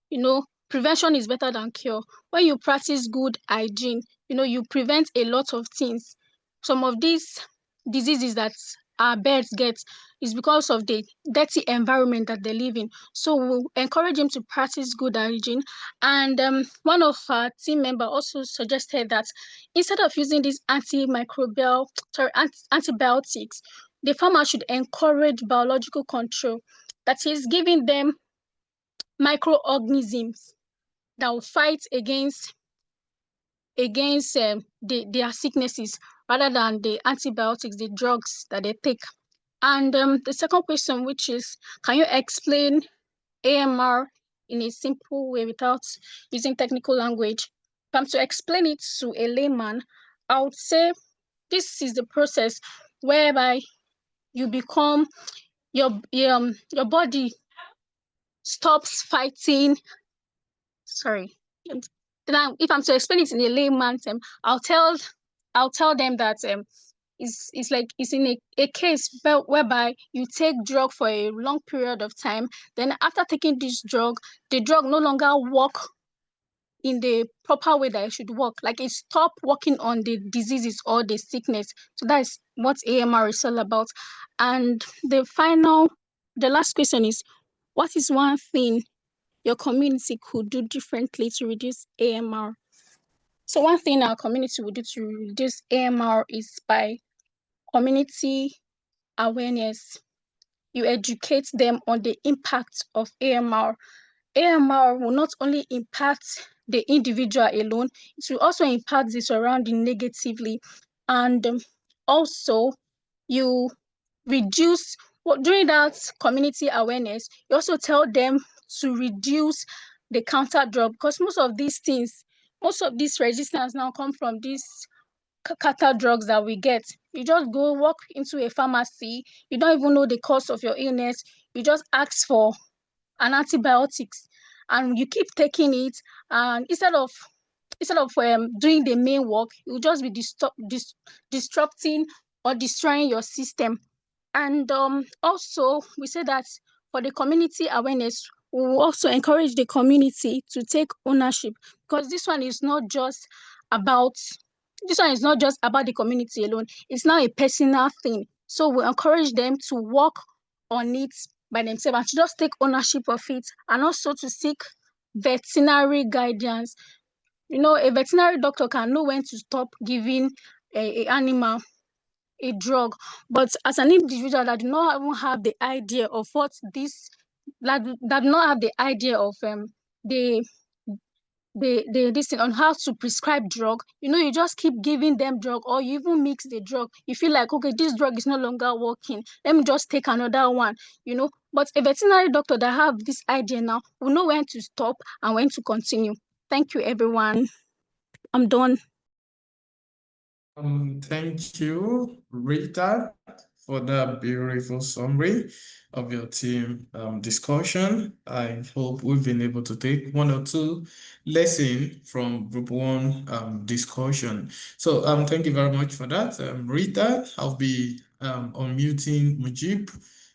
You know, prevention is better than cure. When you practice good hygiene, you know, you prevent a lot of things. Some of these diseases that our birds get is because of the dirty environment that they live in. So we'll encourage them to practice good hygiene. And one of our team members also suggested that instead of using these antibiotics, the farmer should encourage biological control. That is, giving them microorganisms that will fight against their sicknesses rather than the antibiotics, the drugs that they take. And the second question, which is, can you explain AMR in a simple way without using technical language? If I'm to explain it to a layman, I would say this is the process whereby you become your body stops fighting. Sorry. Then if I'm to explain it in a layman term, I'll tell them that it's like it's in a case whereby you take drug for a long period of time. Then after taking this drug, the drug no longer work in the proper way that it should work. Like it stop working on the diseases or the sickness. So that's what AMR is all about. And the last question is, what is one thing your community could do differently to reduce AMR? So one thing our community would do to reduce AMR is by community awareness. You educate them on the impact of AMR. AMR will not only impact the individual alone, it will also impact the surrounding negatively. And also, you reduce, during that community awareness, you also tell them to reduce the counter drug, because most of these resistance now come from these counter drugs that we get. You just go walk into a pharmacy, you don't even know the cause of your illness, you just ask for an antibiotics and you keep taking it, and instead of doing the main work, you will just be disrupting or destroying your system. And also, we say that for the community awareness, we will also encourage the community to take ownership, because this one is not just about the community alone. It's now a personal thing. So we encourage them to work on it by themselves and to just take ownership of it, and also to seek veterinary guidance. You know, a veterinary doctor can know when to stop giving a animal a drug, but as an individual that do not even have the idea of what that do not have the idea of the this thing on how to prescribe drug, you know, you just keep giving them drug, or you even mix the drug. You feel like, okay, this drug is no longer working, let me just take another one, you know. But a veterinary doctor that have this idea now will know when to stop and when to continue. Thank you, everyone. I'm done. Thank you, Rita. for that beautiful summary of your team discussion. I hope we've been able to take one or two lessons from group one discussion. So thank you very much for that. Rita, I'll be unmuting Mujib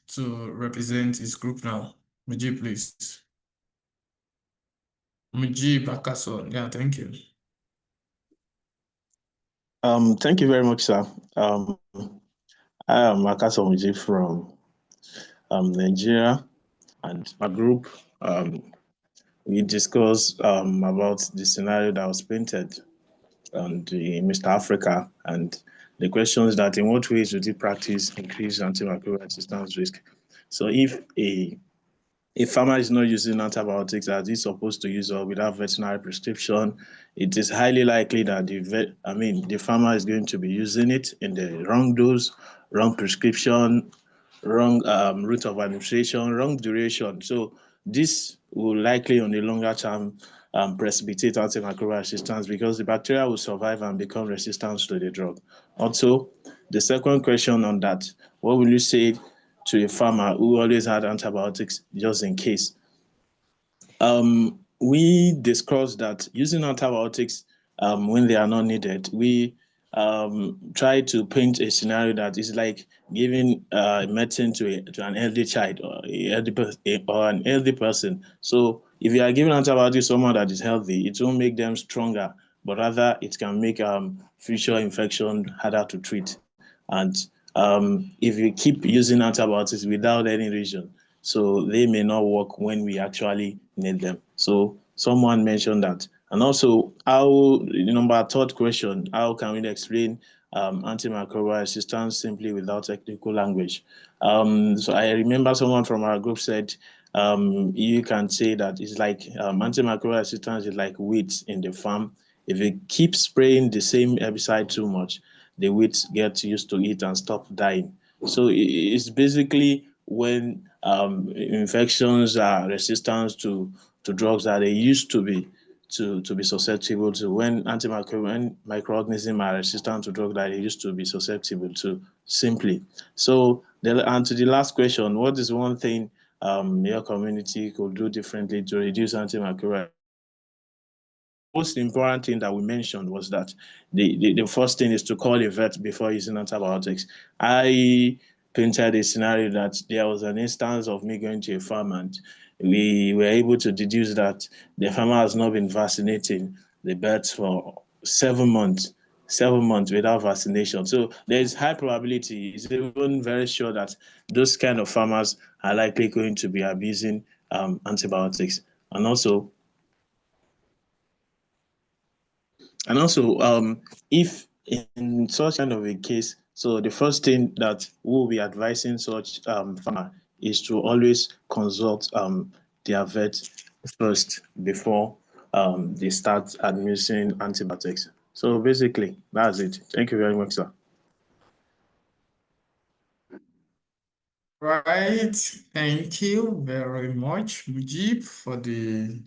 to represent his group now. Mujib, please. Mujib Akason. Yeah, thank you. Thank you very much, sir. I am Akason Mujib from Nigeria, and my group, we discussed about the scenario that was painted on the Mr. Africa, and the questions that in what ways would you practice increase antimicrobial resistance risk? So if a farmer is not using antibiotics as he's supposed to use or without veterinary prescription, it is highly likely that the farmer is going to be using it in the wrong dose, wrong prescription, wrong route of administration, wrong duration. So this will likely on the longer term precipitate antimicrobial resistance because the bacteria will survive and become resistant to the drug. Also, the second question on that, what will you say to a farmer who always had antibiotics just in case? We discussed that using antibiotics when they are not needed, we try to paint a scenario that is like giving medicine to an healthy child or an healthy person. So if you are giving antibiotics to someone that is healthy, it won't make them stronger, but rather it can make future infection harder to treat. And if you keep using antibiotics without any reason, so they may not work when we actually need them. So someone mentioned that. And also, third question, how can we explain antimicrobial resistance simply without technical language? So I remember someone from our group said, you can say that it's like antimicrobial resistance is like weeds in the farm. If you keep spraying the same herbicide too much, the weeds get used to it and stop dying. So it's basically when infections are resistant to drugs that they used to be susceptible to, when microorganisms are resistant to drugs that they used to be susceptible to, simply. So and to the last question, what is one thing your community could do differently to reduce antimicrobial? Most important thing that we mentioned was that the first thing is to call a vet before using antibiotics. I painted a scenario that there was an instance of me going to a farm and we were able to deduce that the farmer has not been vaccinating the birds for 7 months without vaccination. So there is high probability, it's even very sure that those kind of farmers are likely going to be abusing antibiotics. And also, if in such kind of a case, so the first thing that we'll be advising such farmer is to always consult their vet first before they start administering antibiotics. So basically, that's it. Thank you very much, sir. Right. Thank you very much, Mujib, for the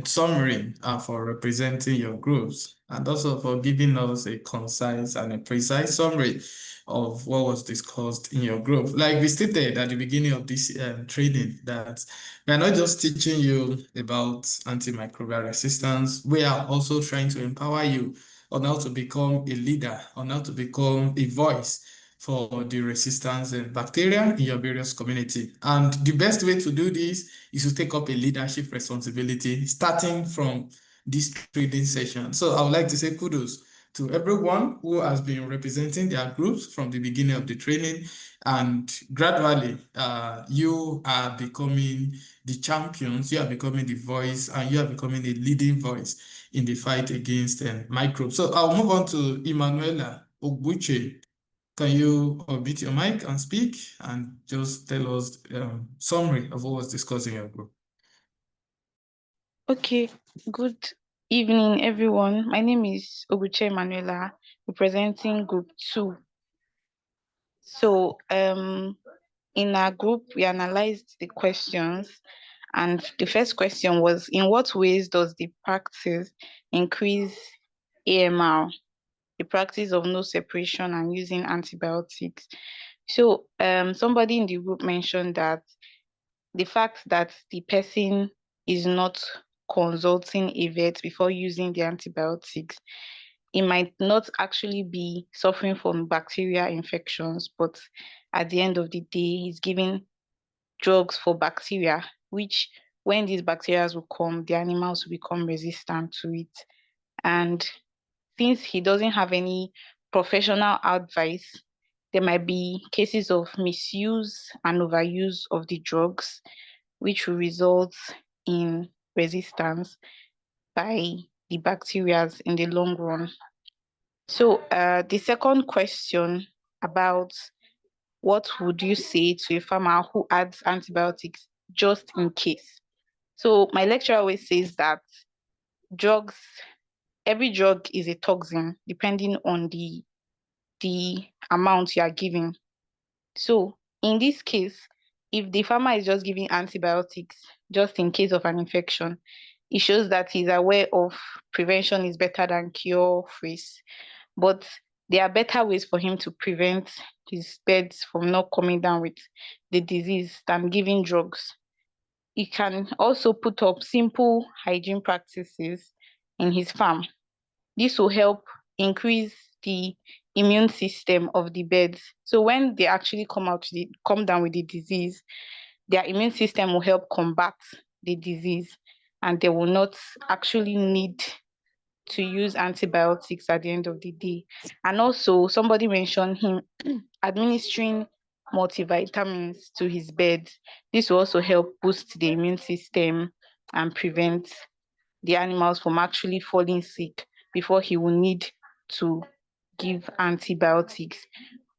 summary and for representing your groups, and also for giving us a concise and a precise summary of what was discussed in your group. Like we stated at the beginning of this training, that we are not just teaching you about antimicrobial resistance, we are also trying to empower you on how to become a leader, on how to become a voice for the resistance and bacteria in your various community. And the best way to do this is to take up a leadership responsibility starting from this training session. So I would like to say kudos to everyone who has been representing their groups from the beginning of the training, and gradually you are becoming the champions, you are becoming the voice, and you are becoming a leading voice in the fight against microbes. So I'll move on to Emanuela Ogbuche. Can you unmute your mic and speak and just tell us summary of what was discussed in your group? Okay, good evening, everyone. My name is Oguche Manuela, representing Group 2. So, in our group, we analyzed the questions, and the first question was, in what ways does the practice increase AMR? the practice of no separation and using antibiotics. So somebody in the group mentioned that the fact that the person is not consulting a vet before using the antibiotics, it might not actually be suffering from bacterial infections, but at the end of the day, he's giving drugs for bacteria, which when these bacteria will come, the animals will become resistant to it. And since he doesn't have any professional advice, there might be cases of misuse and overuse of the drugs, which will result in resistance by the bacteria in the long run. So the second question about what would you say to a farmer who adds antibiotics just in case? So my lecturer always says that drugs, every drug is a toxin depending on the amount you are giving. So in this case, if the farmer is just giving antibiotics just in case of an infection, it shows that he's aware of prevention is better than cure phrase. But there are better ways for him to prevent his birds from not coming down with the disease than giving drugs. He can also put up simple hygiene practices in his farm. This will help increase the immune system of the birds. So when they actually come down with the disease, their immune system will help combat the disease, and they will not actually need to use antibiotics at the end of the day. And also, somebody mentioned him administering multivitamins to his birds. This will also help boost the immune system and prevent the animals from actually falling sick before he will need to give antibiotics.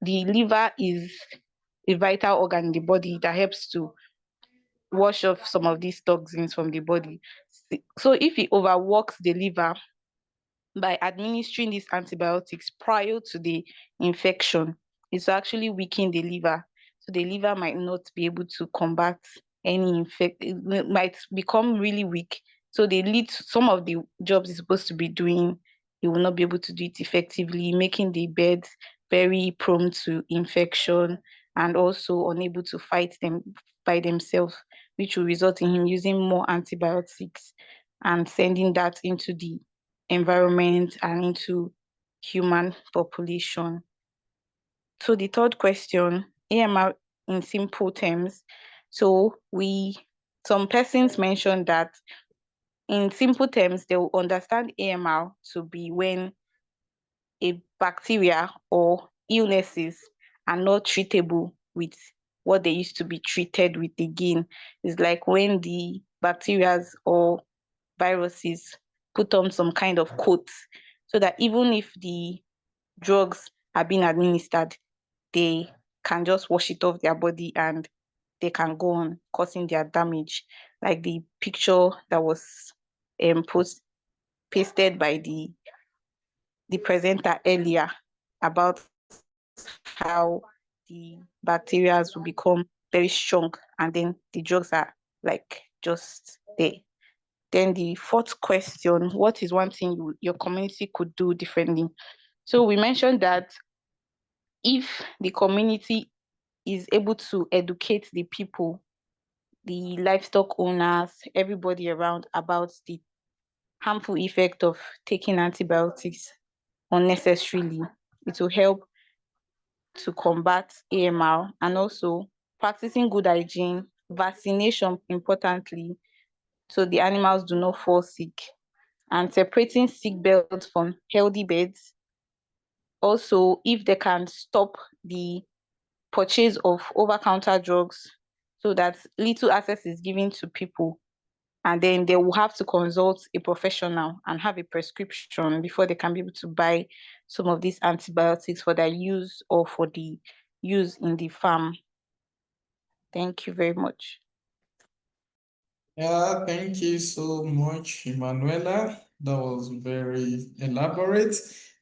The liver is a vital organ in the body that helps to wash off some of these toxins from the body. So if he overworks the liver by administering these antibiotics prior to the infection, it's actually weaken the liver. So the liver might not be able to combat any it might become really weak. So they lead to some of the jobs it's supposed to be doing, it will not be able to do it effectively, making the birds very prone to infection and also unable to fight them by themselves, which will result in him using more antibiotics and sending that into the environment and into human population. So the third question, AMR in simple terms. So some persons mentioned that in simple terms, they will understand AMR to be when a bacteria or illnesses are not treatable with what they used to be treated with again. It's like when the bacteria or viruses put on some kind of coat, so that even if the drugs are being administered, they can just wash it off their body and they can go on causing their damage, like the picture that was pasted by the presenter earlier about how the bacteria will become very strong and then the drugs are like just there. Then the fourth question, what is one thing your community could do differently? So we mentioned that if the community is able to educate the people, the livestock owners, everybody around about the harmful effect of taking antibiotics unnecessarily, it will help to combat AMR, and also practicing good hygiene, vaccination importantly, so the animals do not fall sick, and separating sick birds from healthy birds. Also, if they can stop the purchase of over-counter drugs so that little access is given to people, and then they will have to consult a professional and have a prescription before they can be able to buy some of these antibiotics for their use or for the use in the farm. Thank you very much. Yeah, thank you so much, Emanuela. That was very elaborate,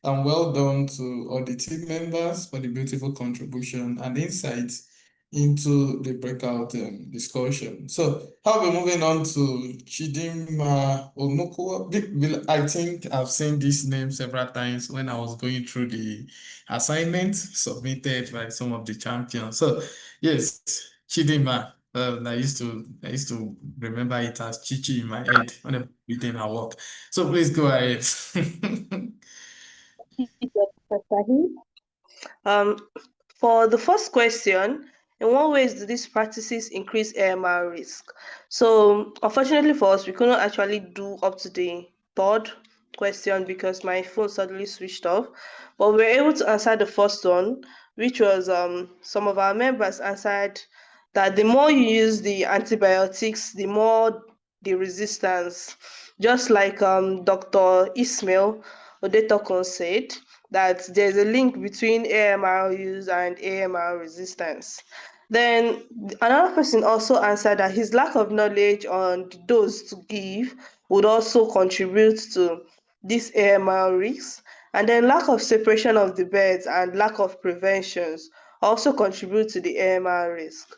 and well done to all the team members for the beautiful contribution and insights into the breakout discussion. So I'll be moving on to Chidinma Onukwu. I think I've seen this name several times when I was going through the assignment submitted by some of the champions. So yes, Chidinma. I used to remember it as Chichi in my head when I'm reading her work. So please go ahead. Um, for the first question, in what ways do these practices increase AMR risk? So, unfortunately for us, we couldn't actually do up to the third question because my phone suddenly switched off. But we were able to answer the first one, which was some of our members answered that the more you use the antibiotics, the more the resistance. Just like Dr. Ismail Odetokun said, that there's a link between AMR use and AMR resistance. Then another person also answered that his lack of knowledge on the dose to give would also contribute to this AMR risks. And then lack of separation of the beds and lack of preventions also contribute to the AMR risk.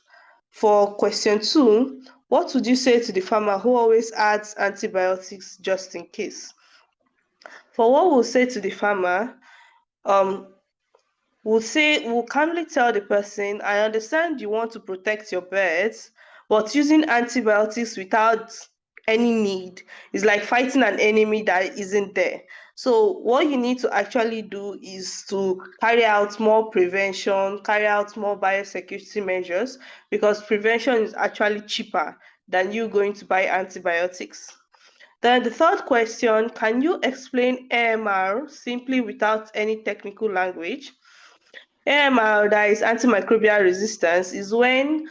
For question 2, what would you say to the farmer who always adds antibiotics just in case? For what we'll say to the farmer, um, we'll calmly tell the person, I understand you want to protect your birds, but using antibiotics without any need is like fighting an enemy that isn't there. So what you need to actually do is to carry out more prevention, carry out more biosecurity measures, because prevention is actually cheaper than you going to buy antibiotics. Then the third question, can you explain AMR simply without any technical language? AMR, that is antimicrobial resistance, is when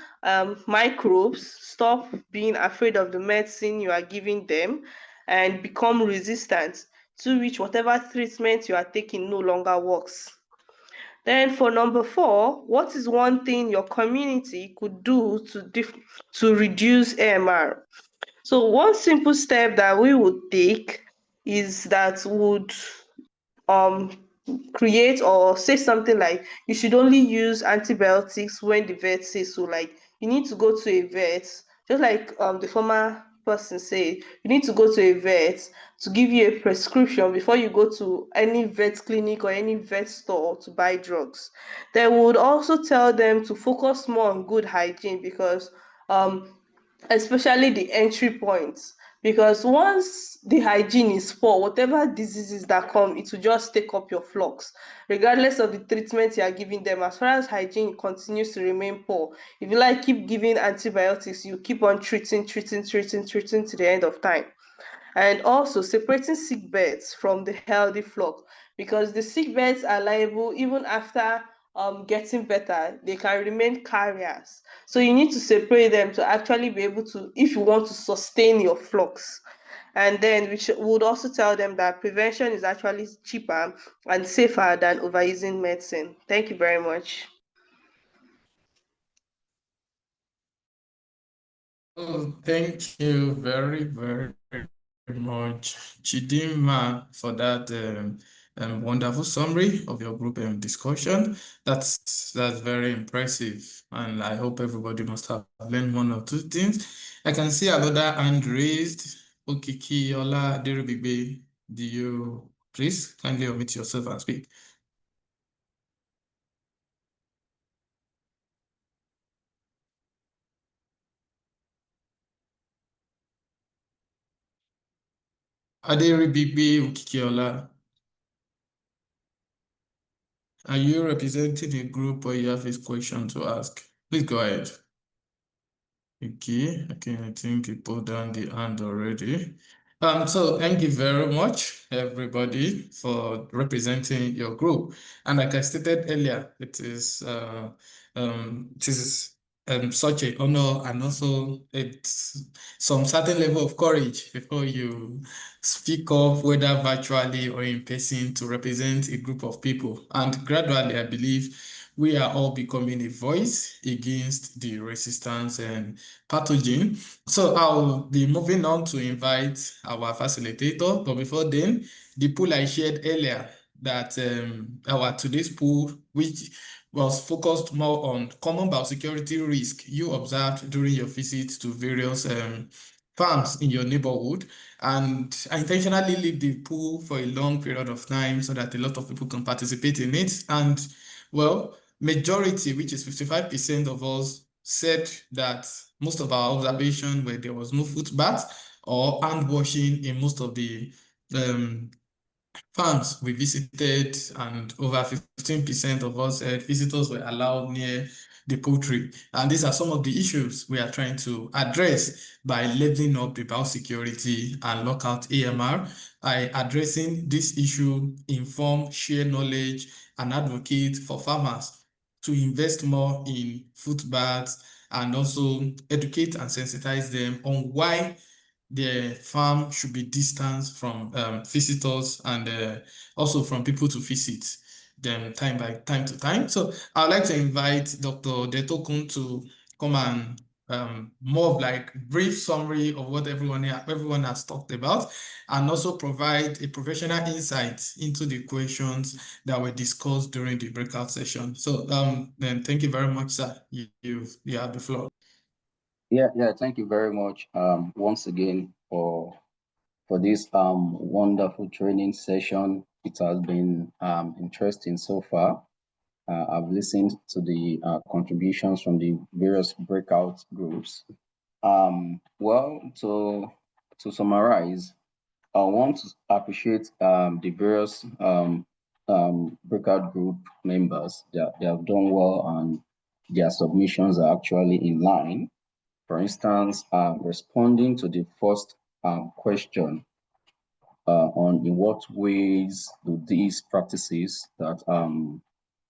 microbes stop being afraid of the medicine you are giving them and become resistant, to which whatever treatment you are taking no longer works. Then for number 4, what is one thing your community could do to reduce AMR? So one simple step that we would take is that would um create or say something like you should only use antibiotics when the vet says so. Like you need to go to a vet, just like the former person said, you need to go to a vet to give you a prescription before you go to any vet clinic or any vet store to buy drugs. They would also tell them to focus more on good hygiene, because especially the entry points, because once the hygiene is poor, whatever diseases that come, it will just take up your flocks regardless of the treatment you are giving them. As far as hygiene continues to remain poor, if you like keep giving antibiotics, you keep on treating to the end of time. And also separating sick birds from the healthy flock, because the sick birds are liable even after getting better, they can remain carriers. So you need to separate them to actually be able to, if you want to sustain your flocks. And then would also tell them that prevention is actually cheaper and safer than overusing medicine. Thank you very much. Oh, thank you very much, Chidinma, for that wonderful summary of your group discussion. That's very impressive, and I hope everybody must have learned one or two things. I can see another hand raised. Okiki Ola Deribigbe, do you please kindly omit yourself and speak? Aderibigbe Okikiola, are you representing a group or you have a question to ask? Please go ahead. Okay, I think you put down the hand already. So thank you very much, everybody, for representing your group. And like I stated earlier, it is such an honor, and also it's some certain level of courage before you speak up, whether virtually or in person, to represent a group of people. And gradually, I believe we are all becoming a voice against the resistance and pathogen. So I'll be moving on to invite our facilitator, but before then, the pool I shared earlier, that our today's poll, which was focused more on common biosecurity risk you observed during your visit to various farms in your neighborhood. And I intentionally leave the pool for a long period of time so that a lot of people can participate in it. And well, majority, which is 55% of us, said that most of our observation where there was no foot bath or hand washing in most of the farms we visited, and over 15% of us visitors were allowed near the poultry. And these are some of the issues we are trying to address by leveling up the biosecurity and lockout AMR. By addressing this issue, inform, share knowledge, and advocate for farmers to invest more in foot baths, and also educate and sensitize them on why the farm should be distanced from visitors, and also from people to visit them time to time. So I'd like to invite Dr. Detokun to come and more of like brief summary of what everyone has talked about, and also provide a professional insight into the questions that were discussed during the breakout session. So then thank you very much, sir. You have the floor. Yeah, thank you very much once again for this wonderful training session. It has been interesting so far. I've listened to the contributions from the various breakout groups. Well, to summarize, I want to appreciate the various breakout group members. They have done well, and their submissions are actually in line. For instance, responding to the first question on in what ways do these practices that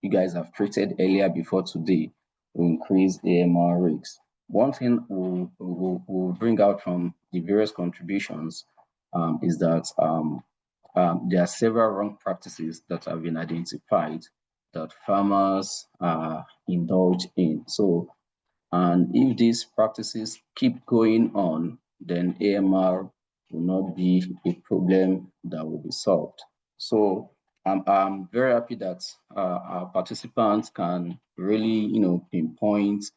you guys have treated earlier before today will increase AMR risks. One thing we'll bring out from the various contributions is that there are several wrong practices that have been identified that farmers indulge in. So, and if these practices keep going on, then AMR will not be a problem that will be solved. So I'm very happy that our participants can really, pinpoint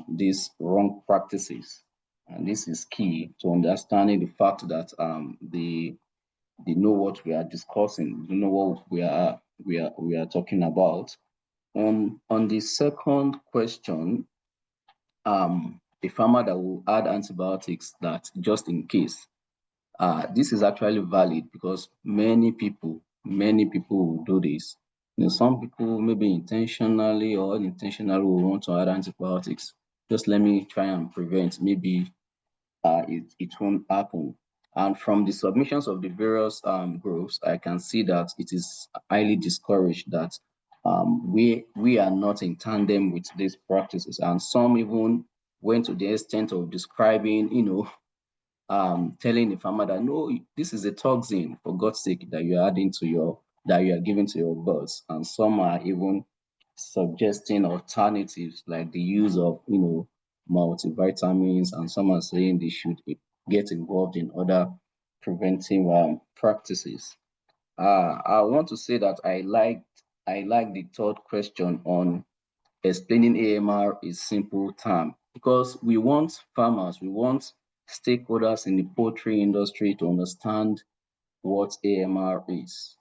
these wrong practices. And this is key to understanding the fact that they know what we are discussing, they know what we are talking about. On the second question, a farmer that will add antibiotics that just in case. This is actually valid because many people will do this. Some people maybe intentionally or unintentionally will want to add antibiotics. Just let me try and prevent. Maybe it won't happen. And from the submissions of the various groups, I can see that it is highly discouraged that we are not in tandem with these practices. And some even went to the extent of describing, telling the farmer that no, this is a toxin, for God's sake, that you are adding to that you are giving to your birds. And some are even suggesting alternatives like the use of multivitamins, and some are saying they should get involved in other preventive practices. I want to say that I like the third question on explaining AMR is simple term, because we want farmers, we want stakeholders in the poultry industry to understand what AMR is.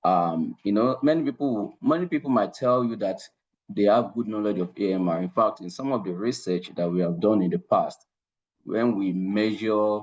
Many people might tell you that they have good knowledge of AMR. In fact, in some of the research that we have done in the past, when we measure,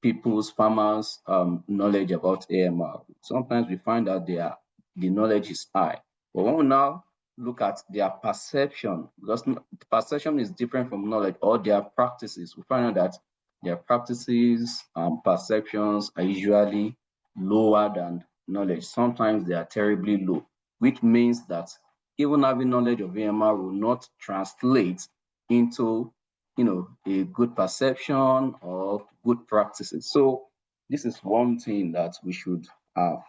people's farmers' knowledge about AMR, sometimes we find that the knowledge is high. But when we now look at their perception, because perception is different from knowledge, or their practices, we find out that their practices and perceptions are usually lower than knowledge. Sometimes they are terribly low, which means that even having knowledge of AMR will not translate into a good perception or good practices. So this is one thing that we should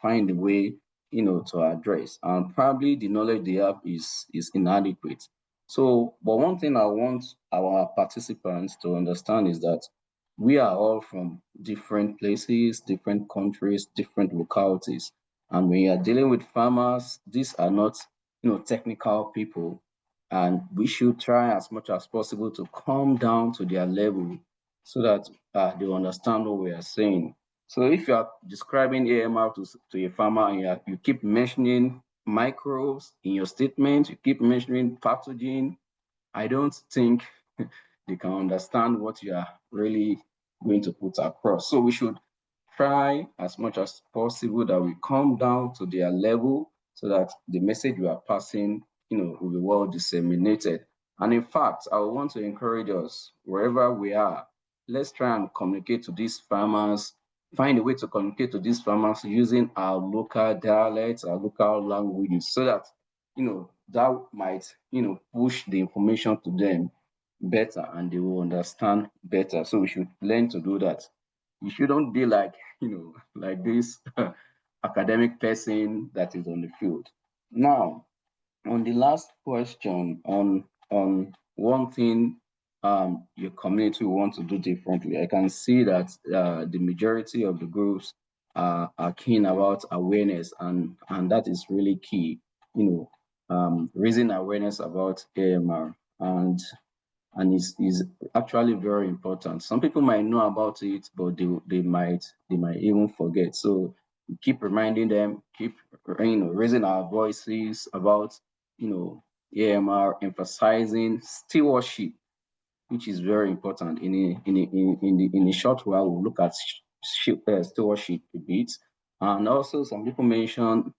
find a way to address, and probably the knowledge they have is inadequate. So, but one thing I want our participants to understand is that we are all from different places, different countries, different localities, And when you are dealing with farmers, these are not, technical people, and we should try as much as possible to come down to their level so that they understand what we are saying. So if you are describing AMR to a farmer and you keep mentioning microbes in your statement, you keep mentioning pathogen, I don't think they can understand what you are really going to put across. So we should try as much as possible that we come down to their level so that the message we are passing, will be well disseminated. And in fact, I want to encourage us, wherever we are, let's try and communicate to these farmers, find a way to communicate to these farmers using our local dialects, our local languages, so that, that might, push the information to them better and they will understand better. So we should learn to do that. You shouldn't be like, like this academic person that is on the field. Now, on the last question on one thing your community will want to do differently, I can see that the majority of the groups are keen about awareness, and that is really key. Raising awareness about AMR, and is actually very important. Some people might know about it, but they might even forget. So keep reminding them, keep raising our voices about AMR, emphasizing stewardship, which is very important. In a short while, we'll look at stewardship a bit, and also some people mention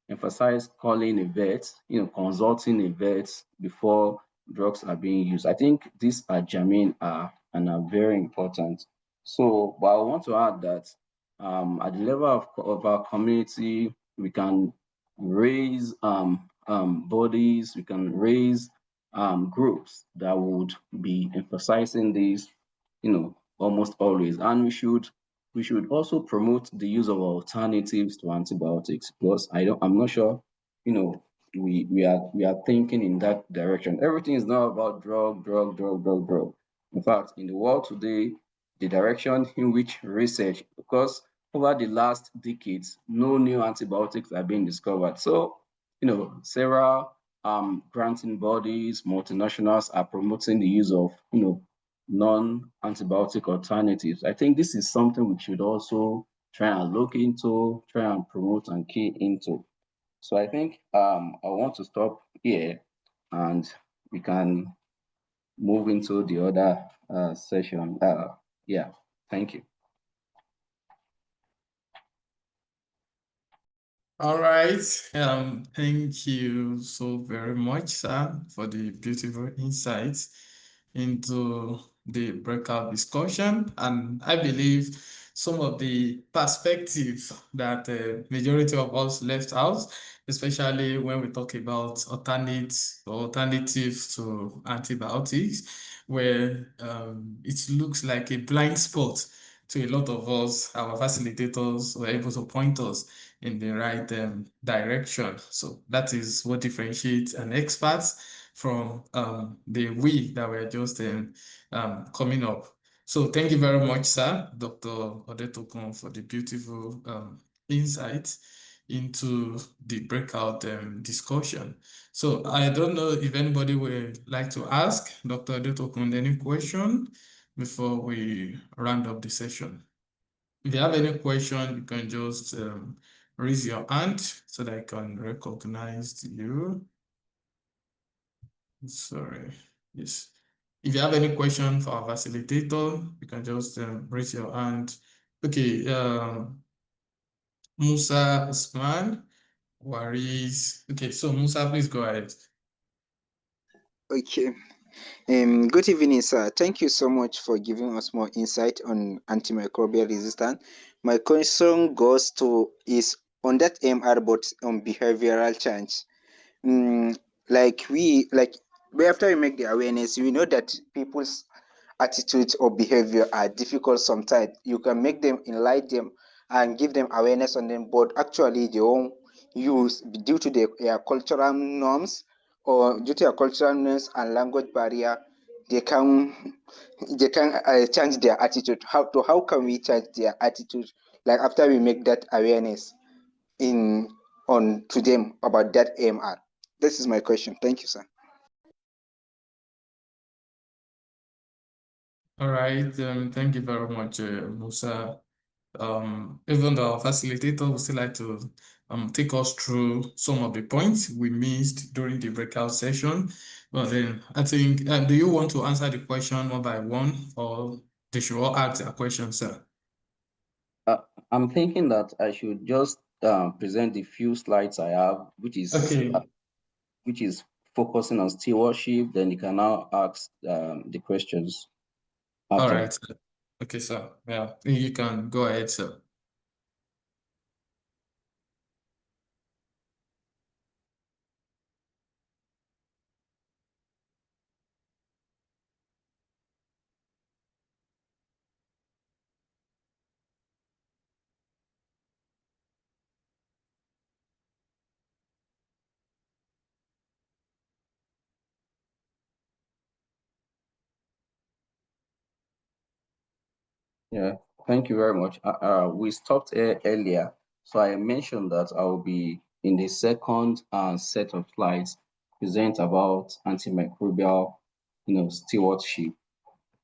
emphasize calling a vet, consulting a vet before drugs are being used. I think these are germane and are very important. So, but I want to add that at the level of our community, we can raise bodies, we can raise groups that would be emphasizing this, almost always. And we should also promote the use of alternatives to antibiotics, because I'm not sure, we are thinking in that direction. Everything is not about drug. In fact, in the world today, the direction in which research, because over the last decades, no new antibiotics are being discovered. So, several granting bodies, multinationals are promoting the use of, non-antibiotic alternatives. I think this is something we should also try and look into, try and promote and key into. So I think I want to stop here and we can move into the other session. Yeah, thank you. All right. Thank you so very much, sir, for the beautiful insights into the breakout discussion. And I believe some of the perspectives that the majority of us left out, especially when we talk about alternatives to antibiotics, where it looks like a blind spot to a lot of us. Our facilitators were able to point us in the right direction. So that is what differentiates an expert from the we that were just coming up. So thank you very much, sir, Dr. Odetokun, for the beautiful insight into the breakout discussion. So I don't know if anybody would like to ask Dr. Odetokun any question before we round up the session. If you have any question, you can just raise your hand so that I can recognize you. Sorry. Yes. If you have any question for our facilitator, you can just raise your hand. Okay. Musa Usman, Waris. Okay, so Musa, please go ahead. Okay. Good evening, sir. Thank you so much for giving us more insight on antimicrobial resistance. My question is on that AMR, but on behavioral change. After we make the awareness, we know that people's attitudes or behavior are difficult sometimes. You can make them, enlighten them, and give them awareness on them, but actually they won't use due to their cultural norms, or due to their cultural norms and language barrier. They can change their attitude. How can we change their attitude, like after we make that awareness? to them about that AMR? This is my question. Thank you, sir. All right, thank you very much, Musa. Even the facilitator would still like to take us through some of the points we missed during the breakout session. But then I think, do you want to answer the question one by one, or they should all ask their question, sir? I'm thinking that I should just present the few slides I have, which is focusing on stewardship. Then you can now ask the questions All after. right. Okay, sir. Yeah, you can go ahead, sir. Yeah, thank you very much. We stopped earlier, so I mentioned that I will be in the second set of slides present about antimicrobial, stewardship,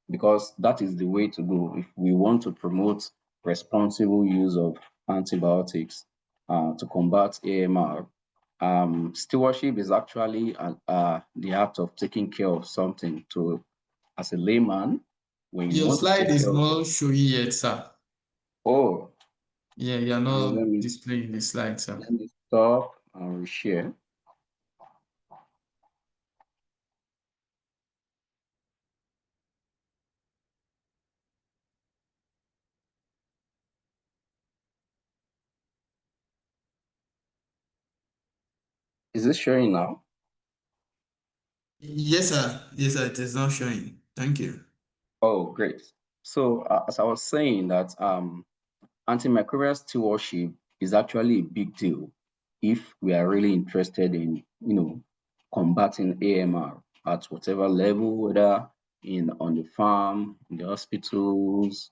because that is the way to go if we want to promote responsible use of antibiotics to combat AMR. Stewardship is actually the act of taking care of something. As a layman, when you Your want to slide take is care of, not showing yet, sir. oh, Yeah, you're let not me displaying the slide, sir. let me stop and reshare. Is this showing now? Yes, sir. Yes, sir. It is not showing. Thank you. Oh, great. So as I was saying that antimicrobial stewardship is actually a big deal if we are really interested in, combating AMR at whatever level, whether on the farm, in the hospitals,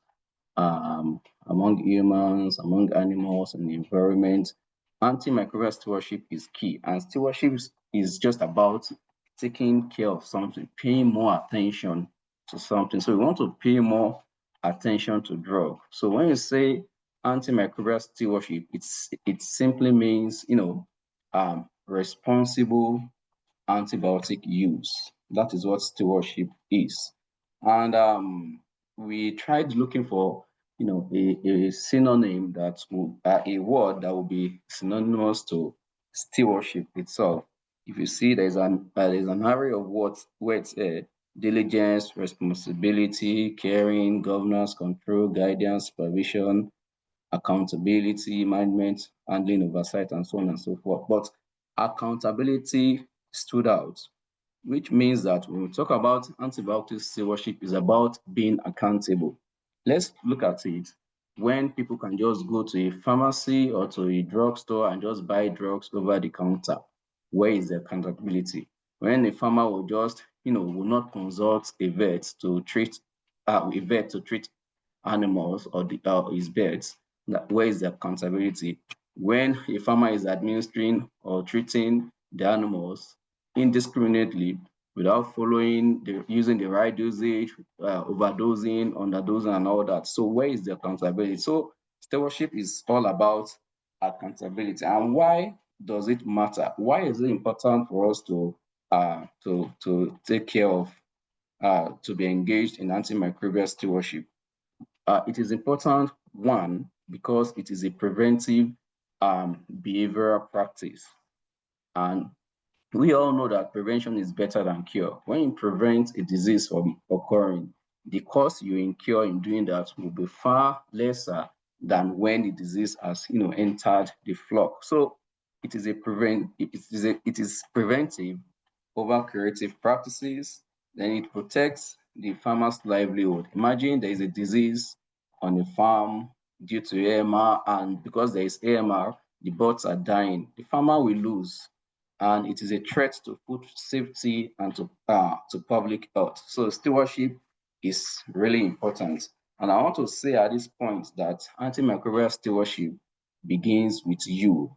among humans, among animals, and the environment. Antimicrobial stewardship is key, and stewardship is just about taking care of something, paying more attention to something. So we want to pay more attention to drug. So when you say antimicrobial stewardship, it simply means responsible antibiotic use. That is what stewardship is. And we tried looking for, a synonym that will, a word that will be synonymous to stewardship itself. If you see, there's an array of words here: diligence, responsibility, caring, governance, control, guidance, supervision, accountability, management, handling, oversight, and so on and so forth. But accountability stood out, which means that when we talk about antibiotic stewardship, is about being accountable. Let's look at it. When people can just go to a pharmacy or to a drugstore and just buy drugs over the counter, where is the accountability? When a farmer will just, will not consult a vet to treat animals or his birds, where is the accountability? When a farmer is administering or treating the animals indiscriminately without using the right dosage, overdosing, underdosing, and all that. So where is the accountability? So stewardship is all about accountability. And why does it matter? Why is it important for us to take care of to be engaged in antimicrobial stewardship? It is important, one, because it is a preventive behavioral practice. And we all know that prevention is better than cure. When you prevent a disease from occurring, the cost you incur in doing that will be far lesser than when the disease has, entered the flock. So it is it is preventive over curative practices. Then it protects the farmer's livelihood. Imagine there is a disease on a farm due to AMR, and because there is AMR, the birds are dying. The farmer will lose, and it is a threat to food safety and to public health. So stewardship is really important. And I want to say at this point that antimicrobial stewardship begins with you,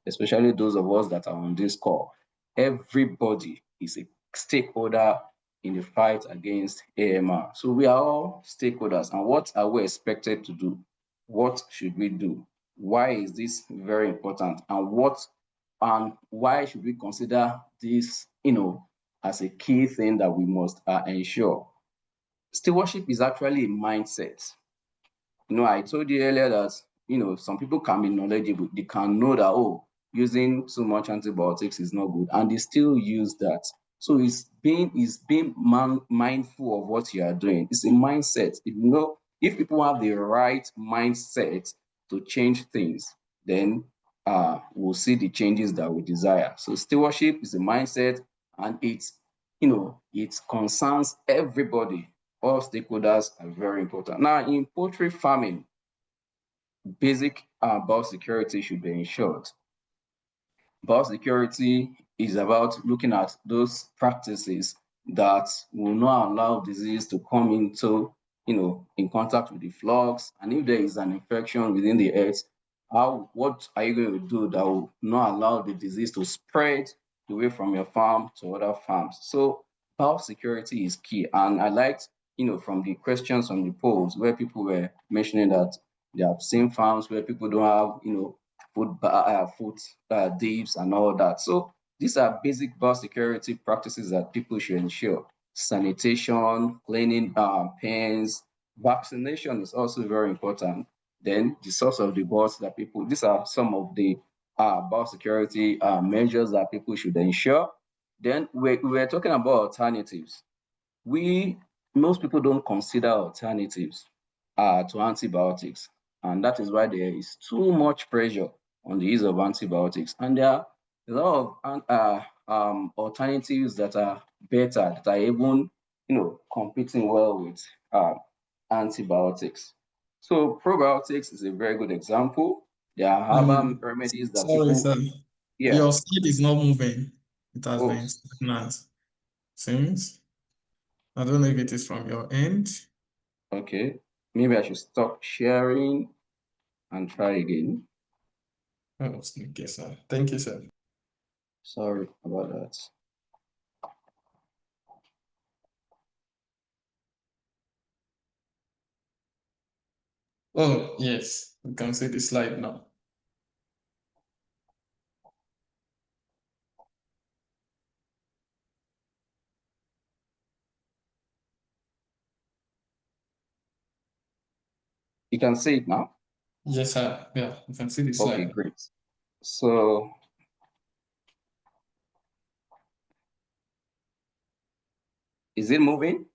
especially those of us that are on this call. Everybody is a stakeholder in the fight against AMR. So we are all stakeholders. And what are we expected to do? What should we do? Why is this very important? And why should we consider this, as a key thing that we must ensure? Stewardship is actually a mindset. I told you earlier that, some people can be knowledgeable. They can know that, using too much antibiotics is not good, and they still use that. So it's being mindful of what you are doing. It's a mindset. If people have the right mindset to change things, then we'll see the changes that we desire. So stewardship is a mindset, and it concerns everybody. All stakeholders are very important. Now, in poultry farming, basic biosecurity should be ensured. Biosecurity is about looking at those practices that will not allow disease to come into, in contact with the flocks. And if there is an infection within the eggs, what are you going to do that will not allow the disease to spread away from your farm to other farms? So biosecurity is key. And I liked, from the questions on the polls where people were mentioning that they have seen farms where people don't have, food dips and all that. So these are basic biosecurity practices that people should ensure. Sanitation, cleaning pens, vaccination is also very important. Then the source of the birds that these are some of the biosecurity measures that people should ensure. Then we're talking about alternatives. Most people don't consider alternatives to antibiotics, and that is why there is too much pressure on the use of antibiotics. And there are a lot of alternatives that are better, that are even competing well with antibiotics. So probiotics is a very good example. There are herbal remedies that Sorry, people, sir. yeah. Your slide is not moving. It has Oh, been stagnant since. I don't know if it is from your end. okay. Maybe I should stop sharing and try again. Oh, okay, sir. Thank you, sir. Sorry about that. Oh, yes. We can see the slide now. You can see it now? Yes, sir. Yeah, we can see the Okay, slide. great. So is it moving?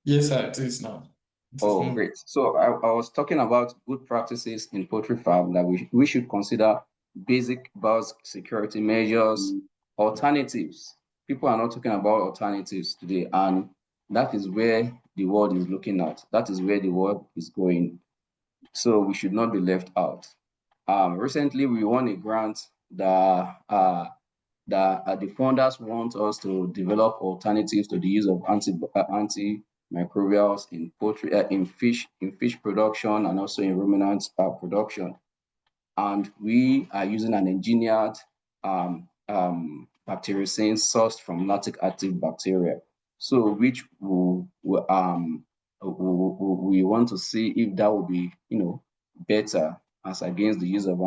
Yes, sir, it is now. It is Oh, moving. great. So I was talking about good practices in poultry farm that we should consider basic biosecurity measures, alternatives. People are not talking about alternatives today, and that is where the world is looking at. That is where the world is going. So we should not be left out. Recently, we won a grant that the funders want us to develop alternatives to the use of antimicrobials in poultry, in fish production, and also in ruminant production. And we are using an engineered bactericin sourced from lactic acid bacteria. So which we want to see if that will be better as against the use of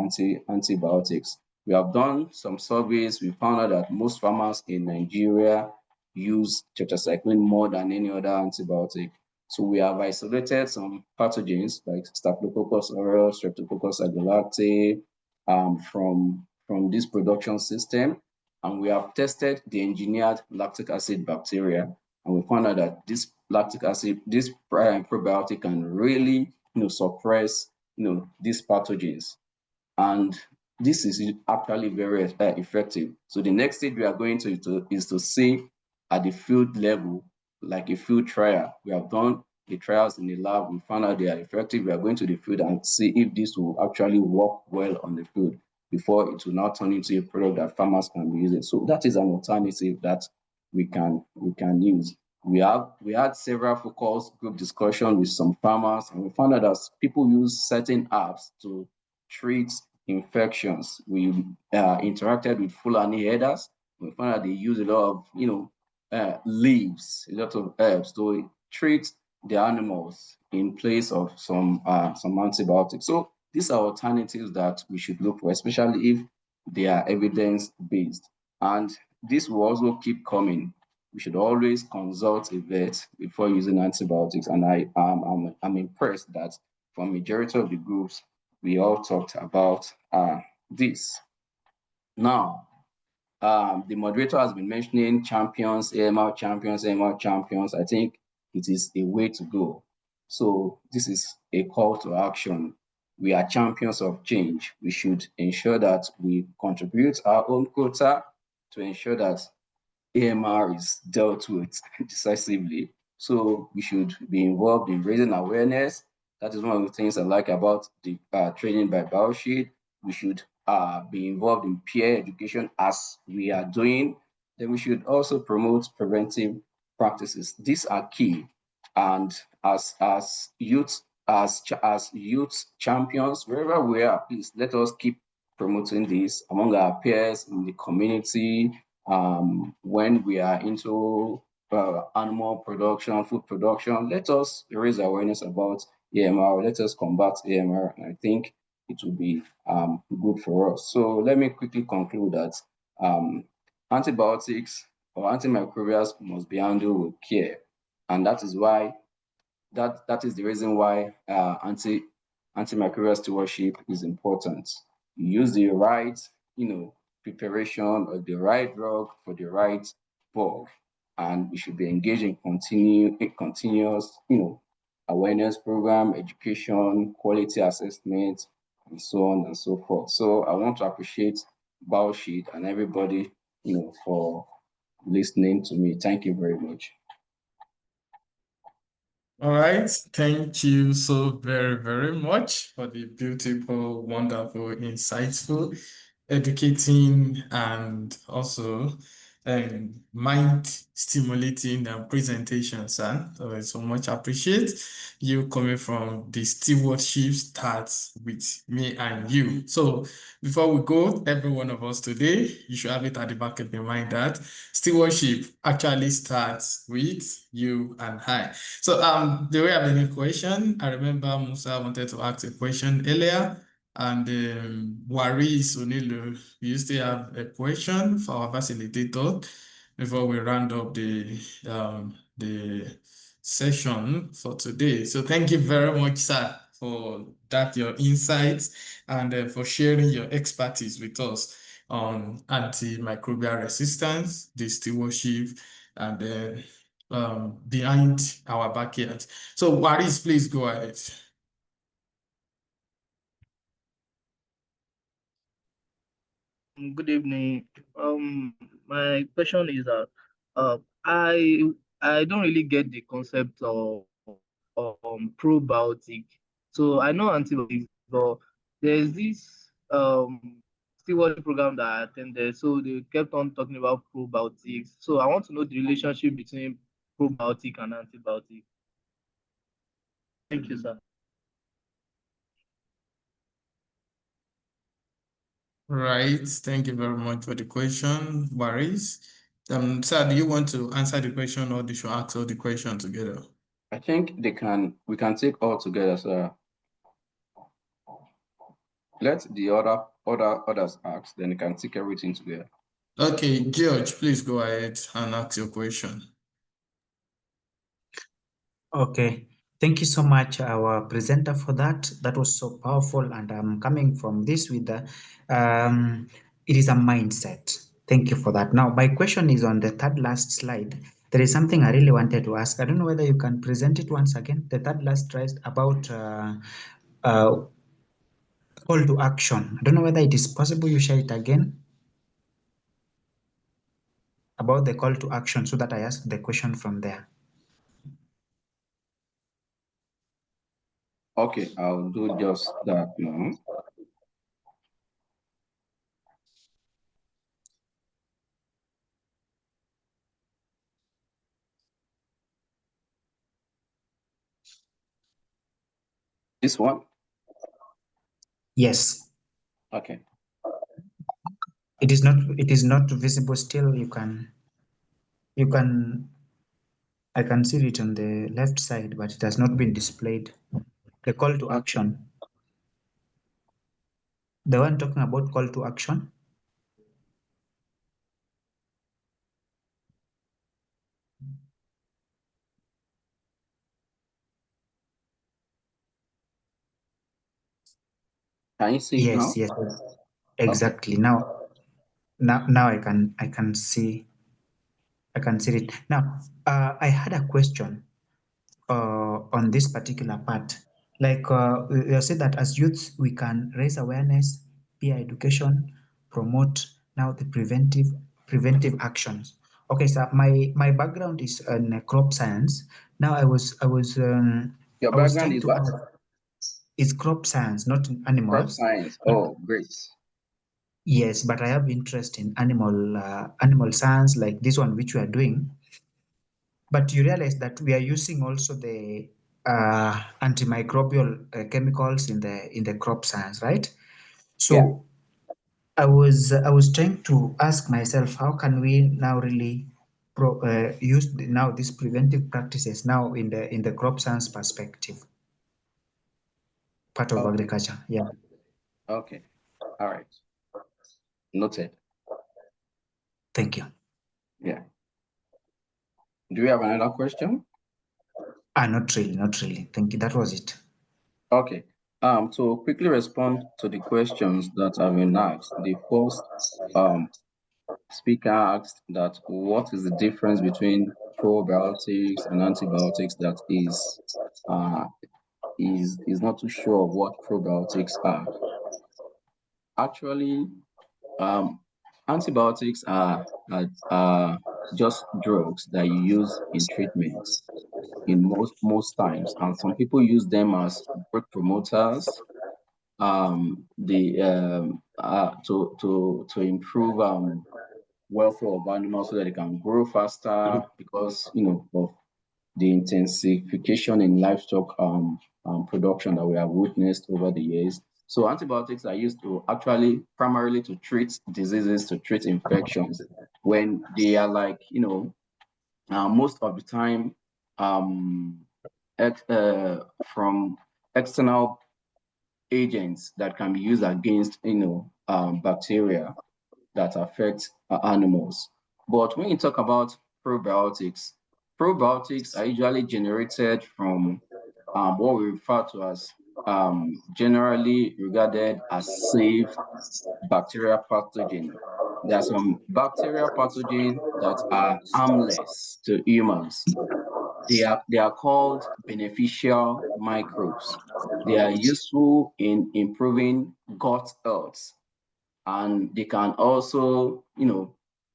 antibiotics. We have done some surveys. We found out that most farmers in Nigeria use tetracycline more than any other antibiotic. So we have isolated some pathogens like Staphylococcus aureus, Streptococcus agalactiae from this production system, and we have tested the engineered lactic acid bacteria, and we found out that this probiotic can really suppress these pathogens, and this is actually very effective. So the next stage we are going to is to see at the field level, like a field trial. We have done the trials in the lab, we found out they are effective. We are going to the field and see if this will actually work well on the field before it will now turn into a product that farmers can be using. So that is an alternative that we can use. We had several focus group discussion with some farmers, and we found out that people use certain apps to treat infections. We interacted with Fulani herders. We found that they use a lot of, leaves, a lot of herbs to treat the animals in place of some antibiotics. So these are alternatives that we should look for, especially if they are evidence-based. And this will also keep coming. We should always consult a vet before using antibiotics. And I'm impressed that for majority of the groups, we all talked about this. Now, the moderator has been mentioning champions, AMR champions, AMR champions. I think it is a way to go. So this is a call to action. We are champions of change. We should ensure that we contribute our own quota to ensure that AMR is dealt with decisively. So we should be involved in raising awareness. That is one of the things I like about the training by Bioshield. We should be involved in peer education as we are doing. Then we should also promote preventive practices. These are key. And as youth champions, wherever we are, please let us keep promoting this among our peers in the community, when we are into animal production, food production. Let us raise awareness about AMR. Let us combat AMR. And I think it will be good for us. So let me quickly conclude that antibiotics or antimicrobials must be handled with care. And that is why that is the reason why antimicrobial stewardship is important. You use the right, preparation of the right drug for the right bug, and we should be engaged in continuous, awareness program, education, quality assessment, and so on and so forth. So I want to appreciate Bioshield and everybody, for listening to me. Thank you very much. All right. Thank you so very, very much for the beautiful, wonderful, insightful, educating, and also mind stimulating presentation, sir. So much appreciate you coming from the stewardship starts with me and you. So before we go, every one of us today, you should have it at the back of your mind that stewardship actually starts with you and I. So do we have any question? I remember Musa wanted to ask a question earlier. And Waris Onilu, you still have a question for our facilitator before we round up the session for today. So thank you very much, sir, for that, your insights, and for sharing your expertise with us on antimicrobial resistance, the stewardship, and behind our backyard. So Waris, please go ahead. Good evening. My question is that I don't really get the concept of probiotic. So I know antibiotics, but there's this stewardship program that I attended. So they kept on talking about probiotics. So I want to know the relationship between probiotic and antibiotic. Thank you, sir. Right. Thank you very much for the question, Waris. Sir, do you want to answer the question or they should ask all the question together? I think we can take all together, so let the others ask, then you can take everything together. Okay, George, please go ahead and ask your question. Okay, thank you so much, our presenter, for that. That was so powerful, and I'm coming from this with the, it is a mindset. Thank you for that. Now, my question is on the third last slide. There is something I really wanted to ask. I don't know whether you can present it once again. The third last slide about call to action. I don't know whether it is possible you share it again about the call to action so that I ask the question from there. Okay, I'll do just that now. This one? Yes. Okay. It is not visible still. You can I can see it on the left side, but it has not been displayed. The call to Okay. action. The one talking about call to action. Can you see it now? Yes, Okay. exactly. Now I can see it. Now, I had a question on this particular part. Like you said that as youths we can raise awareness, peer education, promote now the preventive actions. Okay, so my background is in crop science. Now I was Your I was background trying is to what? ask, it's crop science, not in Crop animals. science. But Oh, great. yes, but I have interest in animal science, like this one which we are doing. But you realize that we are using also the antimicrobial chemicals in the crop science, right? Yeah. So I was trying to ask myself, how can we now really use now these preventive practices now in the crop science perspective, part of Okay. agriculture? Yeah. Okay. All right. Noted. Thank you. Yeah. Do you have another question? Not really. Thank you. That was it. Okay. To quickly respond to the questions that have been asked, the first speaker asked that what is the difference between probiotics and antibiotics, that is not too sure of what probiotics are. Actually, antibiotics are just drugs that you use in treatments in most times, and some people use them as growth promoters, to improve welfare of animals so that they can grow faster, because of the intensification in livestock production that we have witnessed over the years. So antibiotics are used to actually primarily to treat diseases, to treat infections, when they are like, most of the time from external agents that can be used against, bacteria that affect animals. But when you talk about probiotics, probiotics are usually generated from what we refer to as generally regarded as safe bacterial pathogen. There are some bacterial pathogens that are harmless to humans. They are called beneficial microbes. They are useful in improving gut health, and they can also,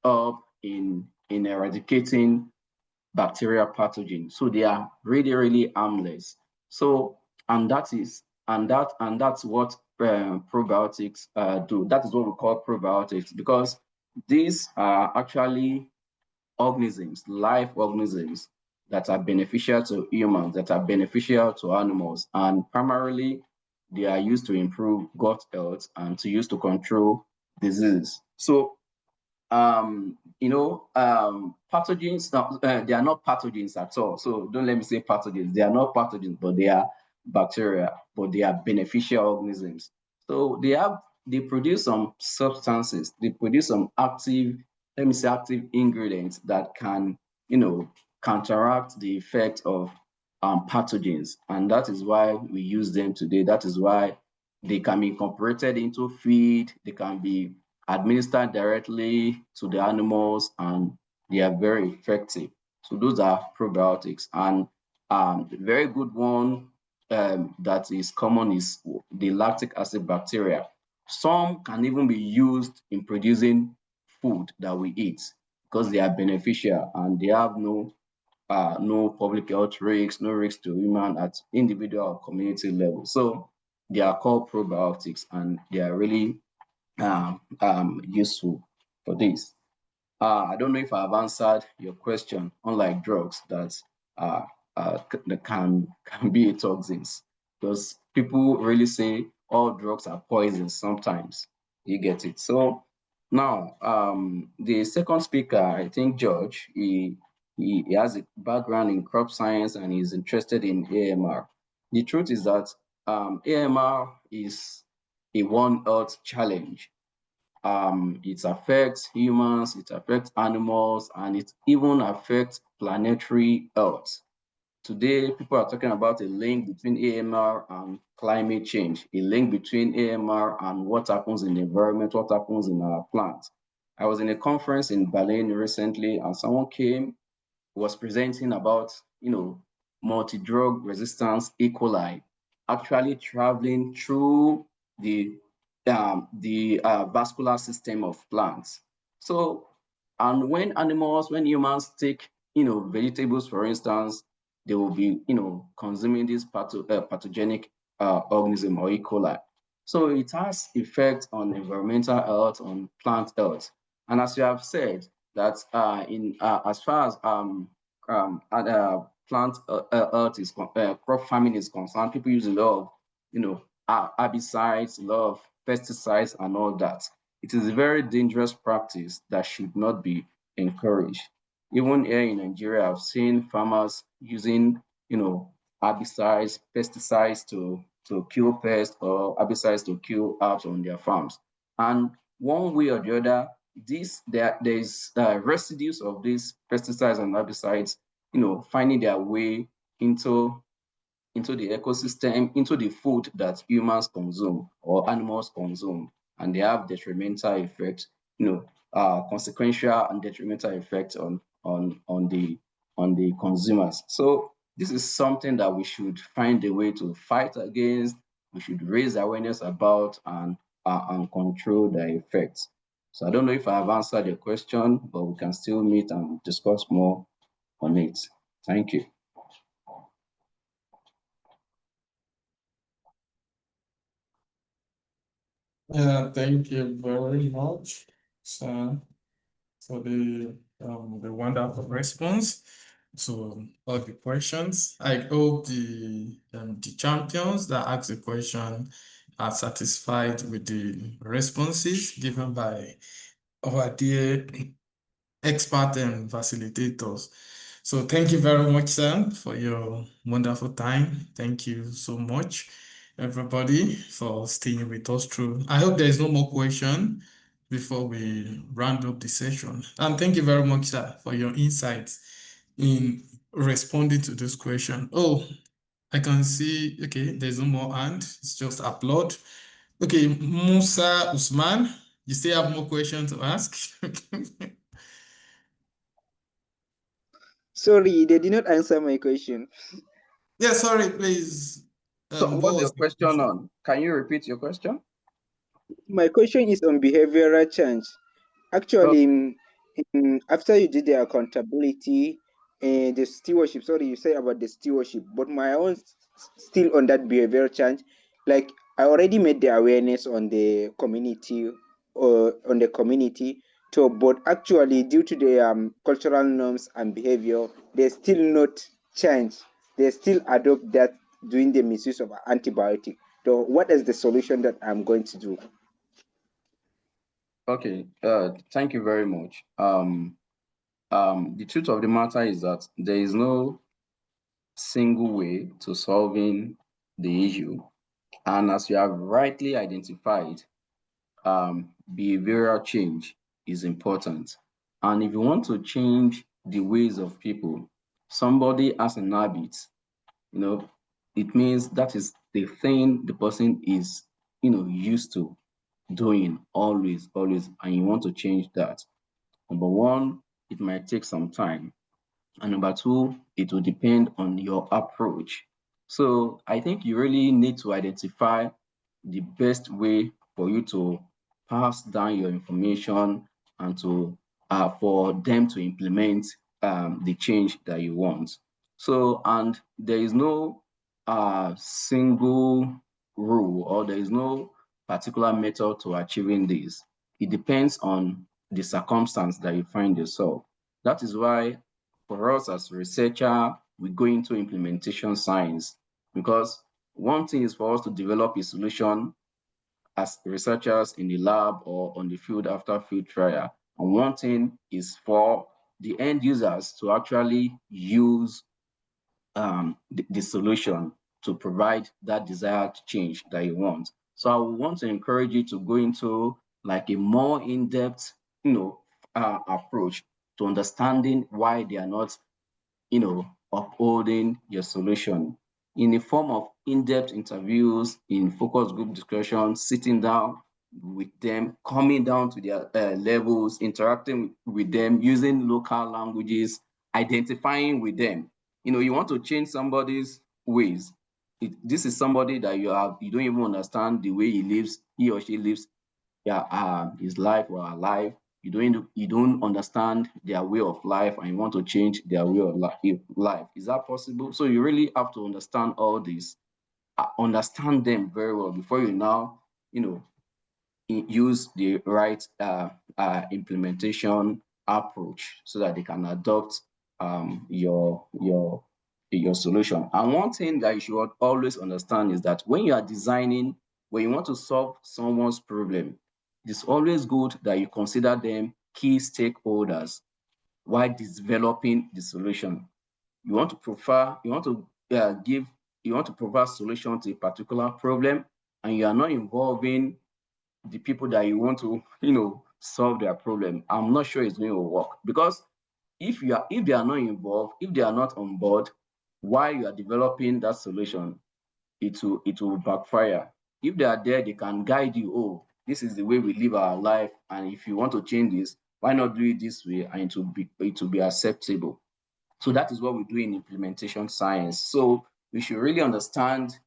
help in eradicating bacterial pathogens. So they are really, really harmless. So and that's what probiotics do. That is what we call probiotics, because these are actually organisms, live organisms, that are beneficial to humans, that are beneficial to animals, and primarily they are used to improve gut health and to use to control disease. So pathogens, they are not pathogens at all. So don't let me say pathogens. They are not pathogens, but they are bacteria, but they are beneficial organisms. So they produce some substances, they produce some active, let me say active ingredients that can, counteract the effect of pathogens. And that is why we use them today. That is why they can be incorporated into feed, they can be administered directly to the animals, and they are very effective. So those are probiotics. And the very good one that is common is the lactic acid bacteria. Some can even be used in producing food that we eat because they are beneficial and they have no public health risks, no risk to human at individual or community level. So they are called probiotics, and they are really useful for this. I don't know if I've answered your question, unlike drugs that can be toxins, because people really say all drugs are poison sometimes. You get it? So now, the second speaker, I think George, he has a background in crop science and he's interested in AMR. The truth is that AMR is a One Earth challenge. It affects humans, it affects animals, and it even affects planetary health. Today, people are talking about a link between AMR and climate change, a link between AMR and what happens in the environment, what happens in our plants. I was in a conference in Berlin recently, and someone came, was presenting about, multi-drug resistance E. coli actually traveling through the vascular system of plants. So, and when humans take, vegetables, for instance, they will be, consuming this pathogenic organism or E. coli. So it has effect on environmental health, on plant health. And as you have said, that as far as plant health is crop farming is concerned, people use a lot of, herbicides, a lot of pesticides and all that. It is a very dangerous practice that should not be encouraged. Even here in Nigeria, I've seen farmers using, herbicides, pesticides to kill pests or herbicides to kill herbs on their farms. And one way or the other, there's residues of these pesticides and herbicides, finding their way into the ecosystem, into the food that humans consume or animals consume, and they have detrimental effects, consequential and detrimental effects on the consumers. So this is something that we should find a way to fight against. We should raise awareness about and control the effects. So I don't know if I have answered your question, but we can still meet and discuss more on it. Thank you. Yeah, thank you very much, sir, for the wonderful response to all the questions. I hope the champions that asked the question are satisfied with the responses given by our dear expert and facilitators. So thank you very much, sir, for your wonderful time. Thank you so much, everybody, for staying with us through. I hope there is no more question before we round up the session. And thank you very much, sir, for your insights in responding to this question. Oh, I can see, okay, there's no more hand. It's just applaud. Okay, Musa Usman, you still have more questions to ask? Sorry, they did not answer my question. Yeah, sorry, please. So What what's your was the question question? on? Can you repeat your question? My question is on behavioral change. Actually, after you did the accountability and the stewardship, sorry, you say about the stewardship, but my own still on that behavioral change. Like I already made the awareness on the community or on the community. So, but actually, due to the cultural norms and behavior, they still not change. They still adopt that doing the misuse of antibiotic. So, what is the solution that I'm going to do? Okay, thank you very much. The truth of the matter is that there is no single way to solving the issue. And as you have rightly identified, behavioral change is important. And if you want to change the ways of people, somebody has an habit, it means that is the thing the person is, used to doing always, and you want to change that. Number one, it might take some time. And number two, it will depend on your approach. So I think you really need to identify the best way for you to pass down your information and to for them to implement the change that you want. So, and there is no single rule or there is no particular method to achieving this. It depends on the circumstance that you find yourself. That is why for us as researcher, we go into implementation science because one thing is for us to develop a solution, as researchers in the lab or on the field after field trial. And one thing is for the end users to actually use the solution to provide that desired change that you want. So I would want to encourage you to go into like a more in-depth, approach to understanding why they are not, upholding your solution in the form of in-depth interviews, in focus group discussions, sitting down with them, coming down to their levels, interacting with them, using local languages, identifying with them. You want to change somebody's ways. This is somebody that you don't even understand the way he or she lives his life or her life. You don't understand their way of life and you want to change their way of life. Is that possible? So you really have to understand all this, understand them very well before you now, use the right implementation approach so that they can adopt your solution. And one thing that you should always understand is that when you are designing, when you want to solve someone's problem, it's always good that you consider them key stakeholders while developing the solution. You want to provide solution to a particular problem, and you are not involving the people that you want to, solve their problem. I'm not sure it's going to work, because if they are not involved, if they are not on board while you are developing that solution, it will backfire. If they are there, they can guide you. Oh, this is the way we live our life, and if you want to change this, why not do it this way, and it will be acceptable. So that is what we do in implementation science. So we should really understand,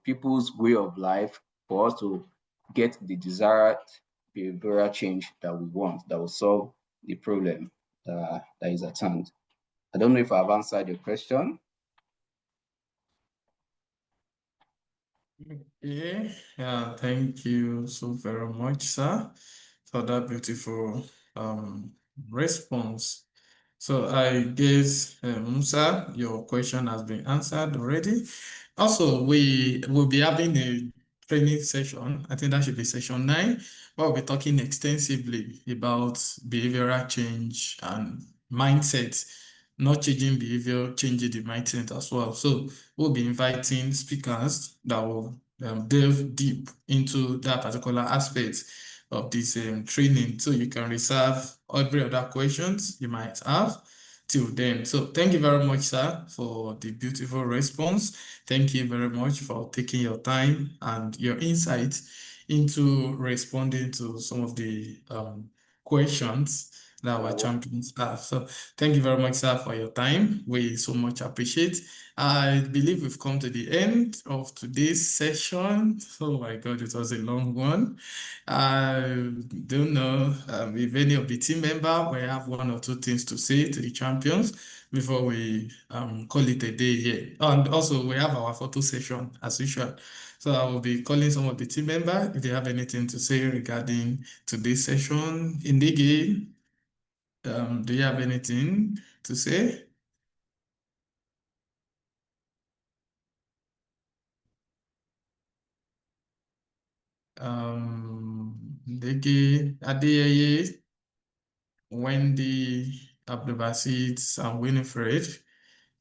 people's way of life for us to get the desired behavioral change that we want, that will solve the problem that is at hand. I don't know if I've answered your question. Yeah, thank you so very much, sir, for that beautiful response. So I guess, Musa, your question has been answered already. Also, we will be having a training session. I think that should be session 9, where we'll be talking extensively about behavioral change and mindset, not changing behavior, changing the mindset as well. So we'll be inviting speakers that will delve deep into that particular aspect of this training. So you can reserve every other questions you might have till then. So thank you very much, sir, for the beautiful response. Thank you very much for taking your time and your insight into responding to some of the questions that our champions have. So thank you very much, sir, for your time. We so much appreciate. I believe we've come to the end of today's session. Oh my God, it was a long one. I don't know if any of the team member will have one or two things to say to the champions before we call it a day here. And also, we have our photo session as usual. So I will be calling some of the team member if they have anything to say regarding today's session. Indigi, do you have anything to say? Indigi, Adeyeye, Wendy, Abdulbasit, and Winifred, if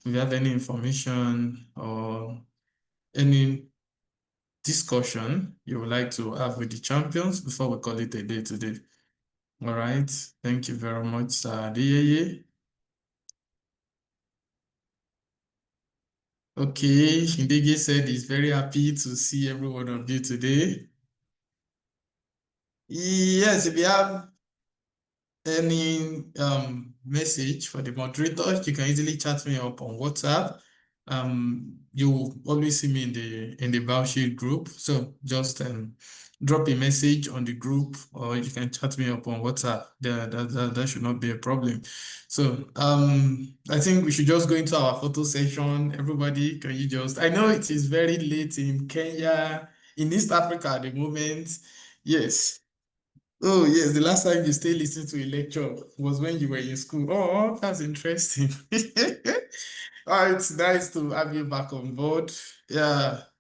you have any information or any discussion you would like to have with the champions before we call it a day today. All right. Thank you very much, Sir Adeyeye. Okay, Shindege said he's very happy to see every one of you today. Yes, if you have any message for the moderator, you can easily chat me up on WhatsApp. You always see me in the Bioshield group, so just drop a message on the group, or you can chat me up on WhatsApp. That should not be a problem. So I think we should just go into our photo session. Everybody, can you just? I know it is very late in Kenya, in East Africa at the moment. Yes. Oh, yes, the last time you stayed listening to a lecture was when you were in school. Oh, that's interesting. Oh, it's nice to have you back on board. Yeah,